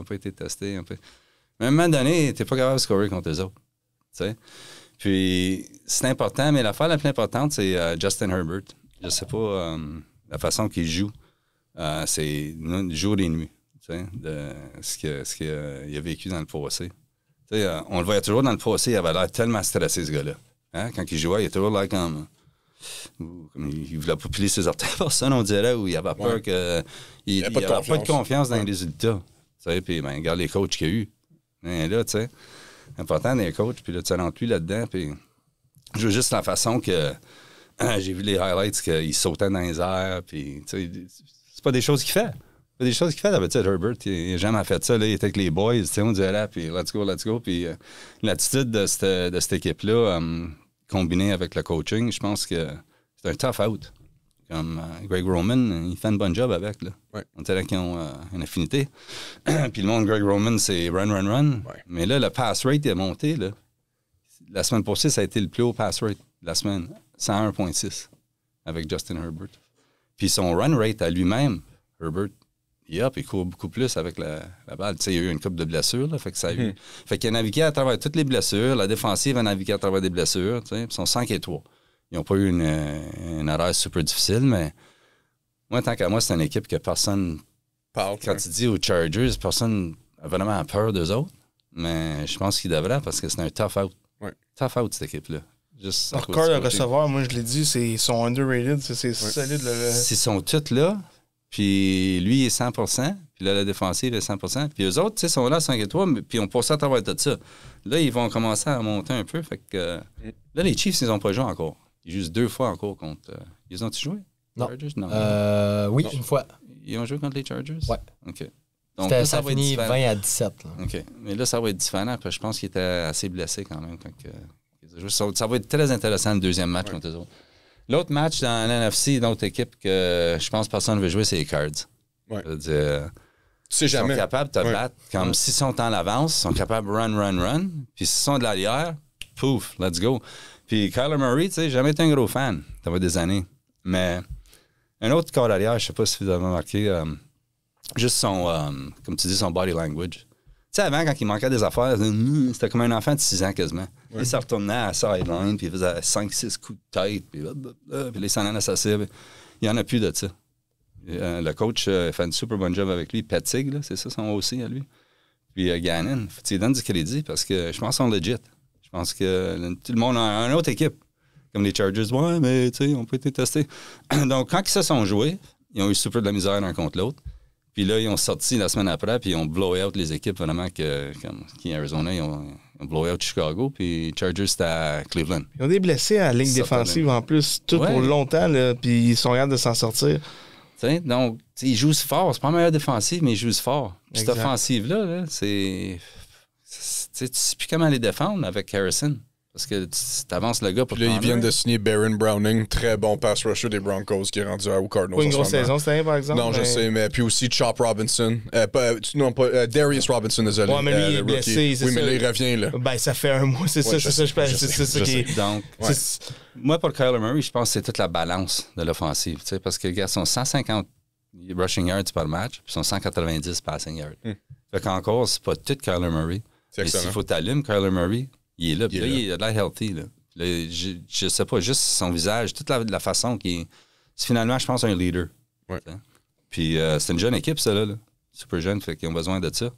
Mais à un moment donné, tu n'es pas capable de scorer contre eux autres. T'sais. Puis, c'est important, mais l'affaire la plus importante, c'est Justin Herbert. Je sais pas la façon qu'il joue. C'est jour et nuit. De ce qu'il a vécu dans le passé. On le voyait toujours dans le passé, il avait l'air tellement stressé, ce gars-là. Hein? Quand il jouait, il était toujours là comme il voulait pas piler ses orteils, personne, on dirait, ou il avait peur qu'il n'avait pas de confiance dans les résultats. Puis, regarde les coachs qu'il y a eu. Et là, tu sais. important des coachs. Puis là, tu rentres lui là-dedans. Puis je veux juste la façon que j'ai vu les highlights qu'il sautait dans les airs. Puis, tu sais, c'est pas des choses qu'il fait. C'est des choses qu'il fait d'habitude. Herbert, il n'a jamais fait ça. Là, il était avec les boys. Tu sais, on disait là, puis let's go. Puis l'attitude de cette équipe-là, combinée avec le coaching, je pense que c'est un tough out. Comme Greg Roman, il fait un bon job avec. Là. Ouais. On dirait qu'ils ont une affinité. Puis le monde Greg Roman, c'est run. Ouais. Mais là, le pass rate est monté. Là. La semaine passée, ça a été le plus haut pass rate de la semaine. 101.6 avec Justin Herbert. Puis son run rate à lui-même, Herbert, il court beaucoup plus avec la balle. Tu sais, il y a eu une couple de blessures. Là, fait que ça a eu... Fait qu'il a navigué à travers toutes les blessures. La défensive a navigué à travers des blessures. Tu sais, ils sont 5-3. Ils n'ont pas eu une horaire super difficile, mais moi, tant qu'à moi, c'est une équipe que personne... Parle. Quand tu dis aux Chargers, personne a vraiment peur d'eux autres. Mais je pense qu'ils devraient parce que c'est un tough out. Ouais. Tough out, cette équipe-là. Juste Leur corps de receveur, moi, je l'ai dit, ils sont underrated. C'est solide. S'ils sont tous là, puis lui, il est 100%, puis là, la défensive est 100%, puis eux autres, tu sais, sont là 5-3, puis on passe à travers tout ça. Là, ils vont commencer à monter un peu, fait que... là, les Chiefs, ils n'ont pas joué encore. Ils jouent 2 fois encore contre... Ils ont-ils joué? Non. Chargers? Non. Oui, une fois. Ils ont joué contre les Chargers? Ouais. OK. Donc, là, Ça va être finit différent. 20-17. Là. OK. Mais là, ça va être différent, parce que je pense qu'ils étaient assez blessés quand même. Ça va être très intéressant, le deuxième match contre eux autres. L'autre match dans l'NFC, une autre équipe que je pense que personne ne veut jouer, c'est les Cards. Ouais. Je veux dire, Tu sais ils jamais. sont capables de te battre. Comme s'ils sont en avance, ils sont capables de run. Puis s'ils sont de l'arrière, pouf, let's go. Puis Kyler Murray, tu sais, j'ai jamais été un gros fan. Ça va des années. Mais un autre corps d'arrière, je sais pas si vous avez remarqué, juste son, comme tu dis, son body language. Tu sais, avant, quand il manquait des affaires, c'était comme un enfant de 6 ans quasiment. Il se retournait à la sideline, puis il faisait 5-6 coups de tête, puis il s'en allait à sa cible. Il n'y en a plus de ça. Le coach fait un super bon job avec lui. Pettig, là, c'est ça son aussi à lui. Puis Gannon, tu lui donnes du crédit parce que je pense qu'ils sont legit. Je pense que tout le monde a une autre équipe. Comme les Chargers, ouais, mais tu sais, on peut être testés. Donc, quand ils se sont joués, ils ont eu super de la misère l'un contre l'autre. Puis là, ils ont sorti la semaine après, puis ils ont blow out les équipes vraiment comme Arizona, ils ont blow out Chicago, puis Chargers, c'était à Cleveland. Ils ont des blessés à la ligne défensive en plus, tout pour longtemps, là, puis ils sont capables de s'en sortir. T'sais, donc, ils jouent fort. C'est pas la meilleure défensive, mais ils jouent fort. Puis cette Exact. offensive-là, là, tu sais plus comment les défendre avec Harrison. Parce que tu avances le gars pour Puis là, ils viennent de signer Baron Browning, très bon pass rusher des Broncos qui est rendu aux Cardinals. Pas une en ce grosse moment. saison cette année, par exemple. Non, je sais, mais puis aussi Chop Robinson. Darius Robinson, désolé. Ouais, mais lui, il est le blessé, rookie. c'est Oui, mais ça. là, il revient, là. Ben, ça fait un mois, c'est ça, c'est ça, c'est ça qui est... Donc, moi, pour Kyler Murray, je pense que c'est toute la balance de l'offensive. Parce que les gars sont 150 rushing yards par match, puis sont 190 passing yards. Fait qu'encore, c'est pas tout Kyler Murray. C'est Et s'il excellent. faut t'allumer, Kyler Murray, il est là. Puis Il là, est là. il a l'air healthy. Là. Là, je sais pas, juste son visage, toute la façon qu'il est. C'est finalement, je pense, un leader. Ouais. T'sais. Puis c'est une jeune équipe, ça, là. Super jeune, fait qu'ils ont besoin de ça.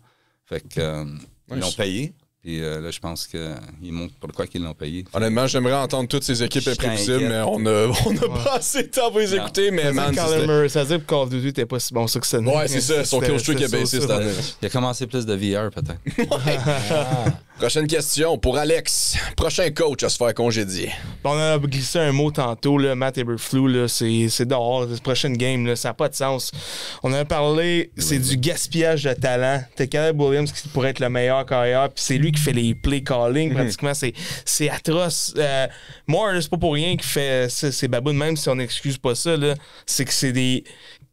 Fait que ils l'ont payé. Puis là, je pense qu'ils montrent pourquoi ils l'ont payé. Honnêtement, j'aimerais entendre toutes ces équipes Je suis imprévisibles, inquiet. mais on a pas assez de temps pour les écouter. Mais man, Kyler Murray, ça veut dire que Call of Duty n'était pas si bon ça que ça. ouais, c'est ça. Son kill streak est baissé cette année. Il a commencé plus de VR, peut-être. Prochaine question pour Alex. Prochain coach à se faire congédier. On a glissé un mot tantôt, là, Matt Eberflus, là, c'est dehors, cette prochaine game, là, ça n'a pas de sens. On a parlé, c'est du gaspillage de talent. T'as Caleb Williams qui pourrait être le meilleur carrière, puis c'est lui qui fait les play calling, pratiquement, c'est atroce. Moore, là, c'est pas pour rien qu'il fait c'est baboune, même si on n'excuse pas ça, là, c'est que c'est des...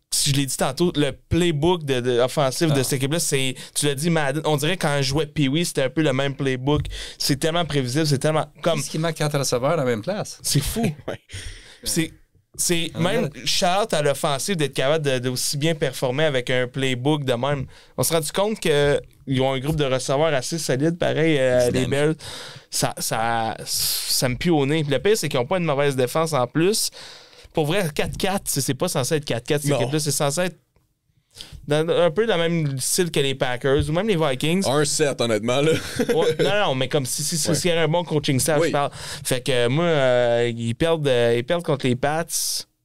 Si je l'ai dit tantôt, le playbook offensif de cette équipe-là, c'est, tu l'as dit, Madden, on dirait quand je jouais Pee-Wee, c'était un peu le même playbook. C'est tellement prévisible, c'est tellement comme... Est-ce qu'il manque 4 receveurs à la même place? C'est fou. C'est même shout à l'offensive d'être capable d'aussi bien performer avec un playbook de même. On s'est rendu compte qu'ils ont un groupe de receveurs assez solide, pareil, les Bears. Ça me pue au nez. Puis le pire, c'est qu'ils n'ont pas une mauvaise défense en plus. Pour vrai, 4-4, c'est pas censé être 4-4, cette Non. équipe-là. C'est censé être un peu dans le même style que les Packers ou même les Vikings. 1-7, honnêtement, là. Ouais, non, mais comme si s'il y avait un bon coaching staff, Oui. je parle. Fait que moi, ils perdent contre les Pats.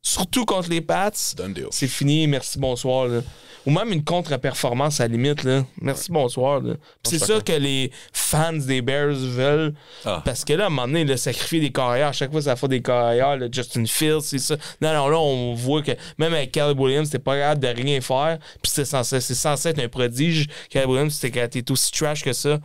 surtout contre les Pats, Done deal. c'est fini, merci, bonsoir. Là. Ou même une contre-performance à la limite. Là. Merci, bonsoir. Là. C'est ça que les fans des Bears veulent. Parce que là, à un moment donné, le sacrifier des carrières, à chaque fois, ça fait des carrières. Là, Justin Fields, c'est ça. Non, là, on voit que même avec Caleb Williams, c'était pas capable de rien faire. Puis c'est censé être un prodige. Caleb Williams, t'es aussi trash que ça.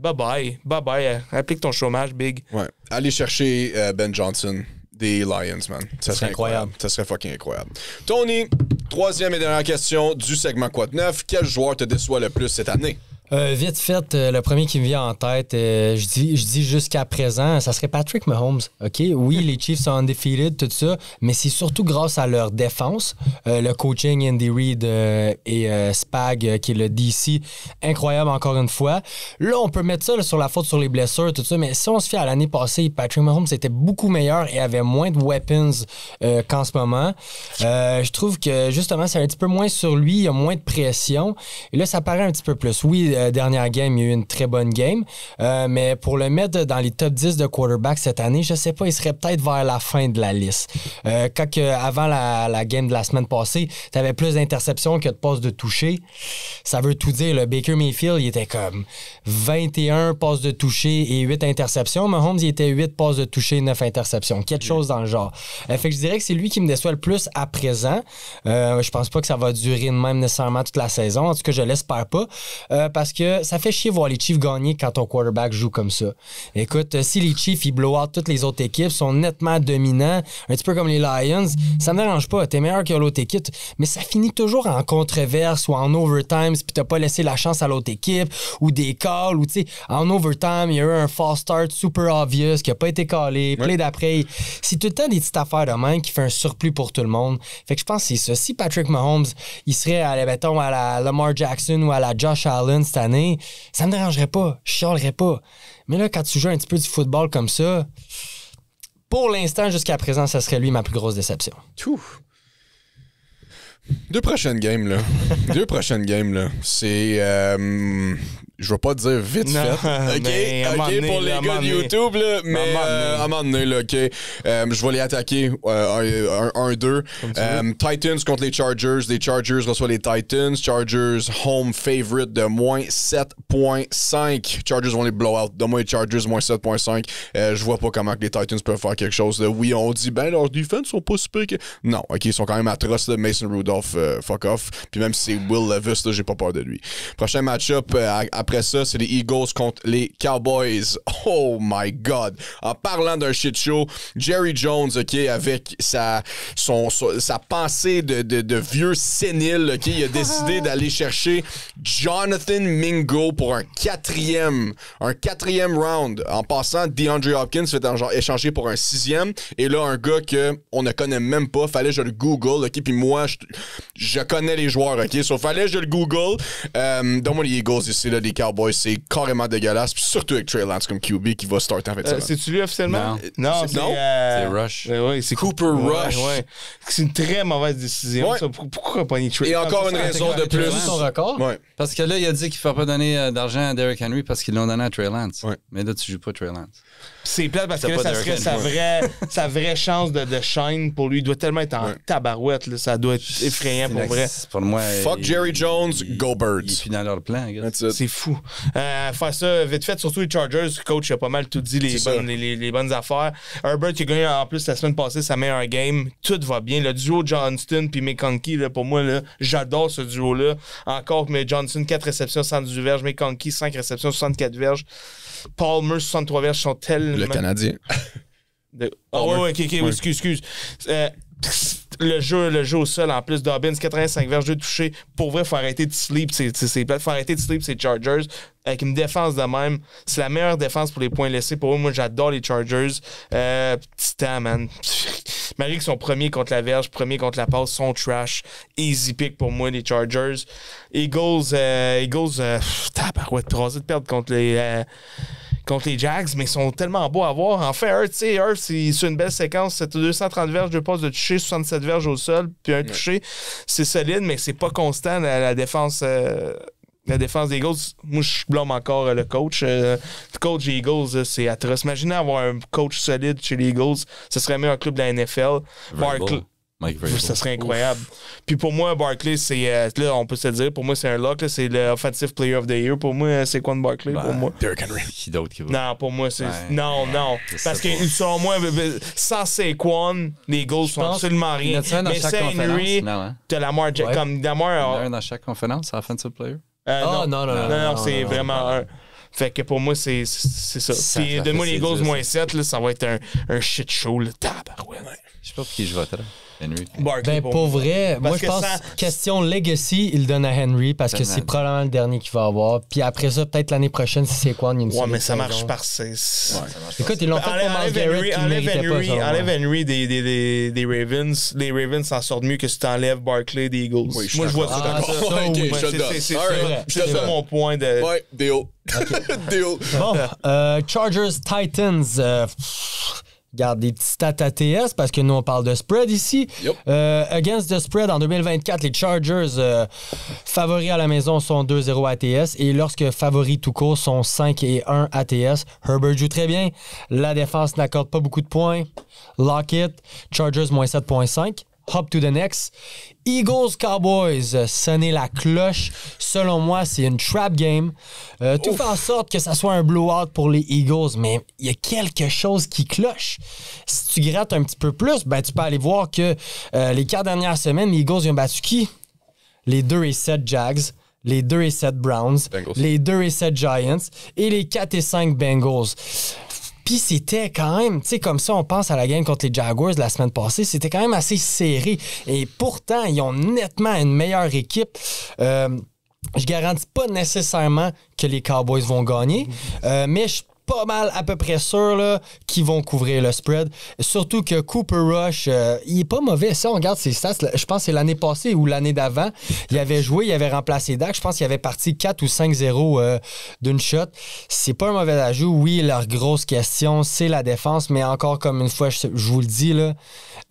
Bye-bye. Bye-bye. Applique ton chômage, Big. Ouais. Allez chercher Ben Johnson des Lions, man. Ça serait incroyable. Ça serait fucking incroyable. Tony, troisième et dernière question du segment Quoi de neuf. Quel joueur te déçoit le plus cette année? Vite fait, le premier qui me vient en tête, je dis jusqu'à présent, ça serait Patrick Mahomes. OK? Oui, les Chiefs sont undefeated, tout ça, mais c'est surtout grâce à leur défense. Le coaching, Andy Reid et Spag, qui est le DC, incroyable encore une fois. Là, on peut mettre ça là, sur la faute sur les blessures, tout ça, mais si on se fie à l'année passée, Patrick Mahomes était beaucoup meilleur et avait moins de weapons qu'en ce moment. Je trouve que, justement, c'est un petit peu moins sur lui, il y a moins de pression. Et là, ça paraît un petit peu plus. Oui, dernière game, il y a eu une très bonne game. Mais pour le mettre dans les top 10 de quarterback cette année, je sais pas, il serait peut-être vers la fin de la liste. Avant la game de la semaine passée, tu avais plus d'interceptions que de passes de toucher. Ça veut tout dire. Le Baker Mayfield, il était comme 21 passes de toucher et 8 interceptions. Mahomes, il était 8 passes de toucher et 9 interceptions. Quelque chose dans le genre. Fait que je dirais que c'est lui qui me déçoit le plus à présent. Je pense pas que ça va durer de même nécessairement toute la saison. En tout cas, je l'espère pas. Parce que ça fait chier voir les Chiefs gagner quand ton quarterback joue comme ça. Écoute, si les Chiefs, ils blow out toutes les autres équipes, sont nettement dominants, un petit peu comme les Lions, ça me dérange pas. T'es meilleur que l'autre équipe, mais ça finit toujours en controverse ou en overtime, puis t'as pas laissé la chance à l'autre équipe, ou des calls, ou tu sais, en overtime, il y a eu un false start super obvious qui a pas été callé, play d'après. C'est tout le temps des petites affaires de même qui fait un surplus pour tout le monde. Fait que je pense que c'est ça. Si Patrick Mahomes, il serait, mettons, à la Lamar Jackson ou à la Josh Allen cette année, ça me dérangerait pas, je chialerais pas. Mais là, quand tu joues un petit peu du football comme ça, pour l'instant, jusqu'à présent, ça serait lui ma plus grosse déception. Deux prochaines games, là. C'est... je vais pas te dire vite fait. OK, pour les gars de YouTube, là. Mais à un moment donné, là, OK. Je vais les attaquer 1-2. Titans contre les Chargers. Les Chargers reçoivent les Titans. Chargers home favorite de moins 7.5. Chargers vont les blow out. Donne-moi les Chargers, moins 7.5. Je vois pas comment que les Titans peuvent faire quelque chose. Là. Oui, on dit, ben, leurs defense sont pas super. Non, OK, ils sont quand même atroces. Là. Mason Rudolph, fuck off. Puis même si c'est Will Levis, là, j'ai pas peur de lui. Prochain match-up, après ça, c'est les Eagles contre les Cowboys. Oh my God! En parlant d'un shit show, Jerry Jones, OK, avec sa pensée de vieux sénile, OK, il a décidé d'aller chercher Jonathan Mingo pour un quatrième round. En passant, DeAndre Hopkins fait échanger pour un 6e. Et là, un gars qu'on ne connaît même pas, fallait que je le Google, OK, puis moi, je connais les joueurs, OK, so fallait que je le Google. Donne-moi les Eagles ici, là, les Cowboys, c'est carrément dégueulasse, puis surtout avec Trey Lance comme QB qui va starter en fait. C'est-tu lui officiellement? Non, c'est Rush. Ouais, c'est Cooper Rush. Ouais. C'est une très mauvaise décision. Ouais. Ça. Pourquoi pas ni Trey? Et encore une raison de plus. Son record? Ouais. Parce que là, il a dit qu'il ne faut pas donner d'argent à Derrick Henry parce qu'ils l'ont donné à Trey Lance. Ouais. Mais là, tu joues pas Trey Lance. C'est plate parce que là, ça serait sa vraie chance de shine pour lui. Il doit tellement être en tabarouette. Là. Ça doit être effrayant pour vrai. Pour moi, Fuck Jerry Jones, go Birds. Il est plus dans leur plan. C'est fou. Faire ça vite fait, surtout les Chargers. Le coach a pas mal tout dit les bonnes affaires. Herbert qui a gagné en plus la semaine passée sa meilleure game. Tout va bien. Le duo Johnston puis McConkey, là, pour moi, là, j'adore ce duo-là. Encore, mais Johnson, 4 réceptions, 118 verges. McConkey, 5 réceptions, 64 verges. Palmer, 63 verges, sont tellement... Le Canadien. OK, excuse. Le jeu au sol, en plus, Dobbins, 85 verges, 2 touchés. Pour vrai, il faut arrêter de sleep. Faut arrêter de sleep, c'est Chargers. Avec une défense de même, c'est la meilleure défense pour les points laissés. Pour moi, j'adore les Chargers. Titan, man. Malgré qu'ils sont premiers contre la verge, premiers contre la passe, sont trash. Easy pick pour moi, les Chargers. Eagles, tabarouette, rasé de perdre contre les Jags, mais ils sont tellement beaux à voir. En fait, Hurts, c'est sur une belle séquence. C'est 230 verges, 2 passes de toucher, 67 verges au sol, puis un touché. C'est solide, mais c'est pas constant, la défense... La défense des Eagles, moi, je blâme encore le coach. Le coach des Eagles, c'est atroce. Imaginez avoir un coach solide chez les Eagles. Ce serait mieux un club de la NFL. Mike Vrabel. Ça serait incroyable. Puis pour moi, Barkley, c'est... là, on peut se le dire, pour moi, c'est un lock. Là, c'est le Offensive Player of the Year. Pour moi, c'est Saquon Barkley, pour moi. Derrick Henry. Qui d'autre qui va? Non, pour moi, c'est... Ouais. Non. Parce que, selon moi, sans Saquon, les Eagles sont pense- absolument Il y en rien. a-tu un dans Mais chaque c'est conférence? Henry, Non, hein? t'as Lamar... Ouais. Il Comme y en a Lamar... un dans chaque conférence, offensive player? Non, c'est vraiment un... Fait que pour moi, c'est ça. Ça Puis fait donne-moi les Eagles séduire, moins 7, là, ça va être un shit show, là. Tabarouette. Je sais pas pour qui je voterais. Henry. Barkley, Ben, pour vrai, moi, Parce je que pense, ça- question legacy, il donne à Henry parce que c'est Tellement. probablement le dernier qu'il va avoir. Puis après ça, peut-être l'année prochaine, si c'est quoi, il y a une Ouais, solide mais ça marche saison. par 6. Écoute, ils l'ont fait pour Miles Enlève Garrett Henry, qui le méritait pas, selon moi. enlève Henry des Ravens. Les Ravens s'en sortent mieux que si t'enlèves Barkley des Eagles. Oui, je suis Moi, je vois d'accord. ça Ah, comme ça. ça, Ok, oui. je te le donne. C'est All right, je te le ça donne. mon point de... Ouais, deal. Deal. Bon, Chargers Titans. Regarde des petits stats ATS parce que nous on parle de spread ici. Yep. Against the spread en 2024, les Chargers favoris à la maison sont 2-0 ATS et lorsque favoris tout court sont 5-1 ATS. Herbert joue très bien. La défense n'accorde pas beaucoup de points. Lockett, Chargers moins 7.5. Hop to the next. Eagles Cowboys, sonnez la cloche. Selon moi, c'est une trap game. Tout fait en sorte que ça soit un blowout pour les Eagles, mais il y a quelque chose qui cloche. Si tu grattes un petit peu plus, ben tu peux aller voir que les 4 dernières semaines, les Eagles ils ont battu qui? Les 2-7 Jags, les 2-7 Browns, Bengals. les 2-7 Giants et les 4-5 Bengals. Puis c'était quand même, tu sais, comme ça, on pense à la game contre les Jaguars la semaine passée, c'était quand même assez serré. Et pourtant, ils ont nettement une meilleure équipe. Je garantis pas nécessairement que les Cowboys vont gagner, mais je suis pas mal à peu près sûr là, qu'ils vont couvrir le spread. Surtout que Cooper Rush, il est pas mauvais. Ça, on regarde ses stats. Là, je pense que c'est l'année passée ou l'année d'avant. Il avait joué, il avait remplacé Dak. Je pense qu'il avait parti 4 ou 5-0 d'une shot. C'est pas un mauvais ajout. Oui, leur grosse question, c'est la défense. Mais encore comme une fois, je vous le dis, là,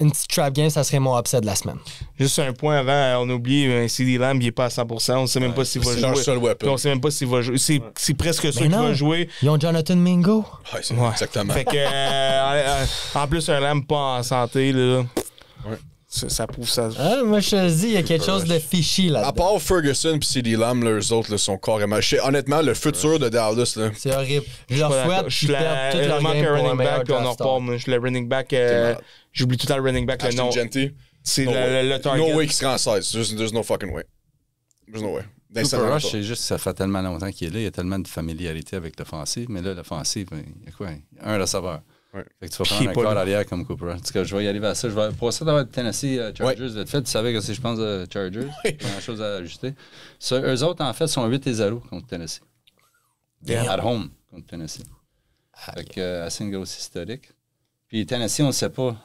une petite trap game, ça serait mon upset de la semaine. Juste un point avant, on oublie, CD Lamb, il est pas à 100%. On sait même pas s'il va c'est jouer. leur seul weapon. Puis on sait même pas s'il va jouer. C'est presque sûr Mais qu'il non. va jouer. Ils ont Jonathan Mingo. Ouais, c'est Ouais. exactement. Fait que, en plus, un Lamb pas en santé, là. Ouais. Ça prouve ça. Ah, moi, je te dis, il y a quelque chose de fishy À là-dedans. part Ferguson et CD Lamb, là, eux autres là, sont carrément... Honnêtement, le futur de Dallas, là... C'est horrible. Je leur Pas d'accord. souhaite Je qu'ils suis perdent toute leur manque game un pour un running meilleur back, puis on en draft stock. repart. Moi, je suis le running back. malade. J'oublie tout le temps le running back, le Ashton nom. Genty. C'est No way. le target. No way qu'il serait en 16. There's no fucking way. There's no way. Cooper Rush, c'est juste que ça fait tellement longtemps qu'il est là. Il y a tellement de familiarité avec l'offensive. Mais là, l'offensive, il y a quoi? Un receveur. Ouais. Fait que tu vas Qui prendre est un pas corps là. arrière comme Cooper Rush. En tout cas, je vais y aller vers ça. Pour ça, d'avoir Tennessee Chargers, vite fait, tu savais que si je pense Chargers, première chose à ajuster. Ça, eux autres, en fait, sont 8-0 contre Tennessee. Yeah. At home contre Tennessee. Fait que assez une grosse historique. Puis Tennessee, on ne sait pas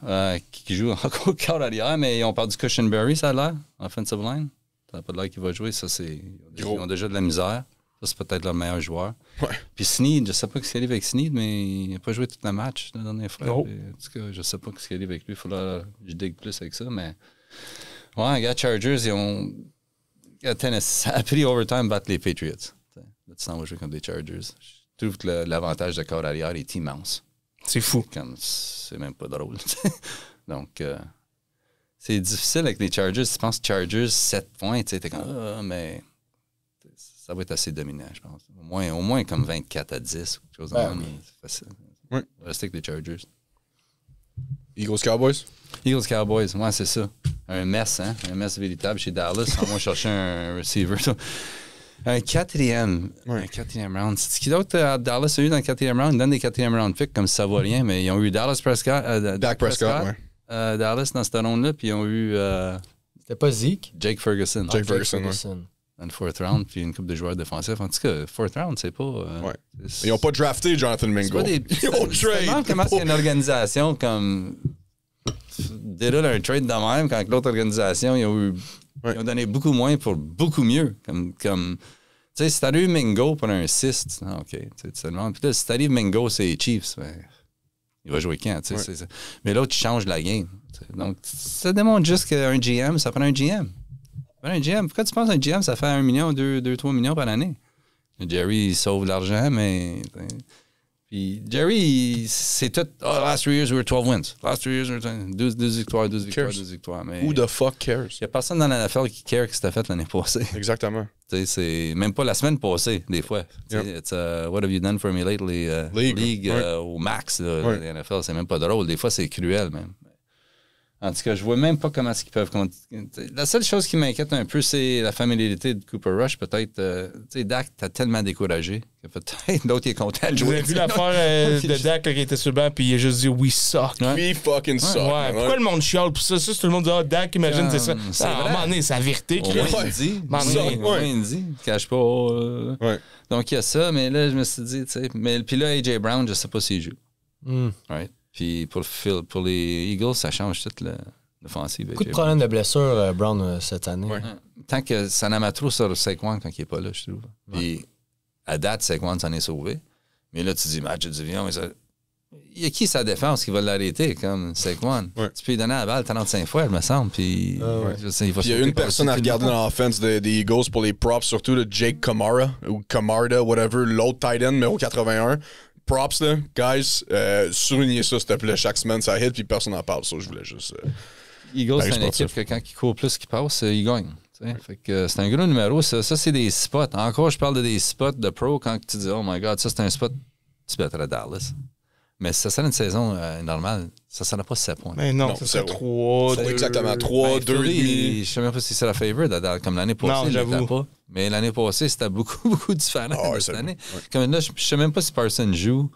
qui joue encore corps arrière, mais ils ont perdu Cushenberry, ça a l'air, offensive line. Ça n'a pas l'air qu'il va jouer. Ça, c'est... Ils ont déjà de la misère. Ça, c'est peut-être leur meilleur joueur. Ouais. Puis Snead, je sais pas ce qu'il arrive avec Snead, mais il n'a pas joué tout le match la dernière fois. Non. Puis, en tout cas, je sais pas ce qu'il arrive avec lui. Il faudra que je digue plus avec ça. Mais ouais, les gars, Chargers, ils ont. Tennessee, ça a pris overtime battre les Patriots. Là, tu s'en vas jouer contre les Chargers. Je trouve que l'avantage de corps arrière est immense. C'est fou. Comme c'est même pas drôle. Donc, c'est difficile avec les Chargers. Tu penses Chargers 7 points, tu sais, t'es comme mais ça va être assez dominant, je pense. Au moins comme 24-10 ou quelque chose de même. C'est facile. Oui. On va rester avec les Chargers. Eagles Cowboys? Eagles Cowboys, moi c'est ça. Un mess, hein? Un mess véritable chez Dallas. On va chercher un receiver. Un quatrième round. C'est qui d'autre Dallas a eu dans le quatrième round? Ils donnent des quatrième round picks comme si ça vaut rien, mais ils ont eu Dallas Prescott. Dak Prescott, ouais. Dallas dans cette ronde-là, puis ils ont eu C'était pas Zeke? Jake Ferguson Jake Ferguson, dans le fourth round, puis une couple de joueurs défensifs. En tout cas, fourth round, c'est pas. Ouais. Ils n'ont pas drafté Jonathan C'est Mingo. pas des. Ils ont Je me demande comment c'est une organisation comme. Déroule un trade de même quand l'autre organisation, ils ont donné beaucoup moins pour beaucoup mieux. Comme tu sais, si t'arrives Mingo pour un 6, OK. Tu te demandes. Puis là, si t'arrives Mingo, c'est les Chiefs. Ben, il va jouer quand? Tu sais, mais l'autre, il change la game. T'sais. Donc, ça démontre juste qu'un GM, ça prend un GM. Un GM. Pourquoi tu penses qu'un GM, ça fait 1 million, 2-3 millions par année? Jerry, il sauve l'argent, mais. Puis Puis Jerry, c'est tout. Oh, last 3 years, we were 12 wins. Last 3 years, we were 12 victoires, 12 victoires, 12 victoires. Mais Who the fuck cares? il n'y a personne dans la NFL qui care que c'était fait l'année passée. Exactement. C'est même pas la semaine passée, des fois. It's, what have you done for me lately? League au max, la NFL, c'est même pas drôle. Des fois, c'est cruel, même. En tout cas, je vois même pas comment est-ce qu'ils peuvent... La seule chose qui m'inquiète un peu, c'est la familiarité de Cooper Rush. Peut-être, tu sais, Dak t'a tellement découragé que peut-être d'autres, il est content de Vous jouer. avez vu l'affaire de Dak là, qui était sur le banc, puis il a juste dit « We suck ». We fucking suck. Ouais, pourquoi le monde chiale pour ça? Ça, tout le monde dit « Ah, Dak, imagine, c'est ça. » c'est À un vrai. moment donné, c'est la vérité. Au moins, il dit. Au moins, il dit. Il cache pas. Ouais. Donc, il y a ça, mais là, je me suis dit, tu sais... Puis là, A.J. Brown, je sais pas s'il joue. Right? Puis pour les Eagles, ça change toute l'offensive. Beaucoup de problèmes de blessures, Brown, cette année. Ouais. Tant que ça n'en a trop sur Saquon quand il n'est pas là, je trouve. Puis à date, Saquon s'en est sauvé. Mais là, tu dis, match de division, mais ça... Il y a qui sa défense qui va l'arrêter, comme Saquon? Ouais. Tu peux lui donner la balle 35 fois, il me semble. Puis je sais, Puis il y a une personne à regarder dans l'offense des Eagles pour les props, surtout de Jake Kamara, ou Camarda, whatever, l'autre tight end, numéro 81. Props, là, guys, soulignez ça, s'il te plaît, chaque semaine, ça hit, puis personne n'en parle. Ça, je voulais juste... Eagles, c'est une sportif. équipe que quand il court plus qu'il passe, il gagne. Fait que c'est un gros numéro. Ça, c'est des spots. Encore, je parle de des spots de pro quand tu dis, oh my God, ça, c'est un spot, tu battrais Dallas. Mais si ça serait une saison normale, ça ne serait pas 7 points. Mais non, Non, ça c'est serait 3, 2... exactement 3, 2, Je ne sais même pas si c'est la favorite à Dallas, comme l'année passée. Non, il j'avoue. l'était pas. Mais l'année passée, c'était beaucoup, beaucoup différent Ah ouais, de cette c'est année. ouais. Comme là, je ne sais même pas si Parson joue.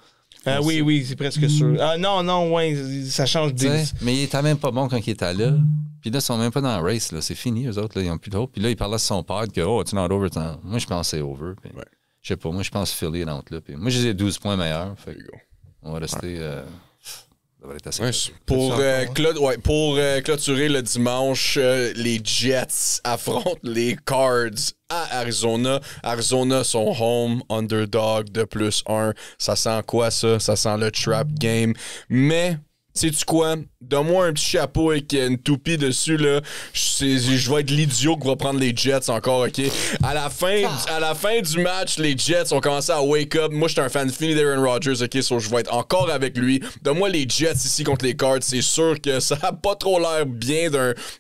oui, c'est presque sûr. Ah non, ouais, ça change Tu sais, des... mais il était même pas bon quand il était là. Puis là, ils sont même pas dans le race. Là. C'est fini, eux autres. Là, ils ont plus de hope. Puis là, il parlait à son pod que, oh, it's not over. Moi, je pense que c'est over. Puis, Ouais. je sais pas. Moi, je pense Philly est entre là. Puis moi, j'ai 12 points meilleurs. Fait There you go. on va rester... ça va être assez... Ouais, pour clôturer le dimanche, les Jets affrontent les Cards à Arizona. Arizona, son home underdog de +1. Ça sent quoi, ça? Ça sent le trap game. Mais, sais-tu quoi? Donne-moi un petit chapeau avec une toupie dessus, là. Je vais être l'idiot qui va prendre les Jets encore, OK? À la fin du match, les Jets ont commencé à wake up. Moi, j'étais un fan fini d'Aaron Rodgers, OK? So, je vais être encore avec lui. Donne-moi les Jets ici contre les Cards. C'est sûr que ça n'a pas trop l'air bien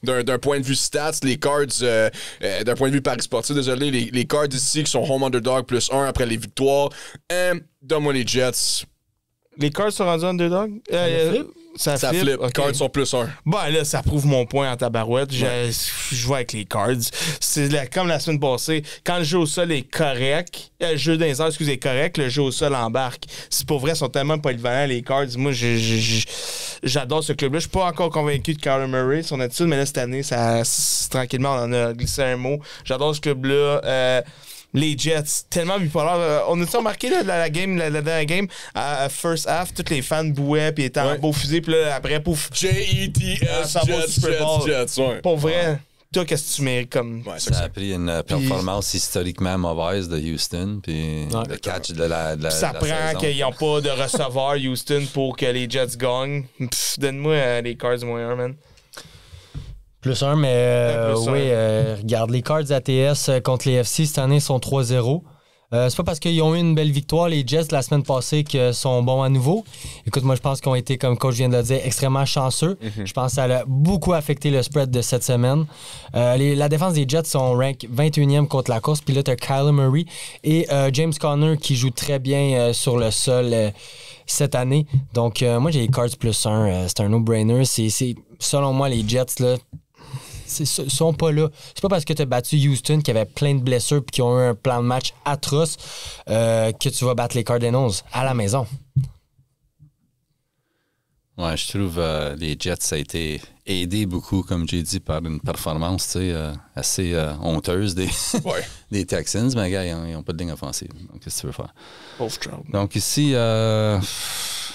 d'un point de vue stats. Les Cards, d'un point de vue paris sportif, désolé, les Cards ici qui sont home underdog +1 après les victoires. Donne-moi les Jets. Les Cards sont rendus underdog? Ça flippe. ok. Cards sont +1. Ben là, ça prouve mon point en tabarouette. Je vais avec les Cards. C'est comme la semaine passée. Quand le jeu au sol est correct, le jeu dans les airs, excusez, est correct, le jeu au sol embarque. C'est pour vrai, ils sont tellement polyvalents, les Cards. Moi, j'adore ce club-là. Je suis pas encore convaincu de Kyler Murray, son attitude, mais là, cette année, tranquillement, on en a glissé un mot. J'adore ce club-là. Les Jets, tellement bipolaire. On a-tu remarqué la dernière game, à first half, tous les fans bouaient puis étaient en beau fusil, puis là, après, pouf. Jets, ça va au Super Bowl. Jets, ouais. Pour vrai, toi, qu'est-ce que tu mérites comme. Ouais, Ça a pris une performance historiquement mauvaise de Houston, puis le catch de la Ça prend saison. qu'ils n'ont pas de receveur Houston pour que les Jets gagnent. Donne-moi les Cards -1, man. +1, mais +1. oui, regarde, les Cards ATS contre les FC cette année sont 3-0. C'est pas parce qu'ils ont eu une belle victoire, les Jets, la semaine passée, qu'ils sont bons à nouveau. Écoute, moi, je pense qu'ils ont été, comme coach vient de le dire, extrêmement chanceux. Je pense que ça a beaucoup affecté le spread de cette semaine. La défense des Jets sont rank 21e contre la course. Puis là, tu as Kyler Murray et James Conner qui joue très bien sur le sol cette année. Donc, moi, j'ai les Cards +1. C'est un no-brainer. Selon moi, les Jets, là, sont pas là. C'est pas parce que tu as battu Houston qui avait plein de blessures et qui ont eu un plan de match atroce que tu vas battre les Cardinals à la maison. Ouais, je trouve les Jets, ça a été aidé beaucoup, comme j'ai dit, par une performance assez honteuse des Texans. Mais gars, ils n'ont pas de ligne offensive. Donc, qu'est-ce que tu veux faire? Pauvre Trout. Donc ici,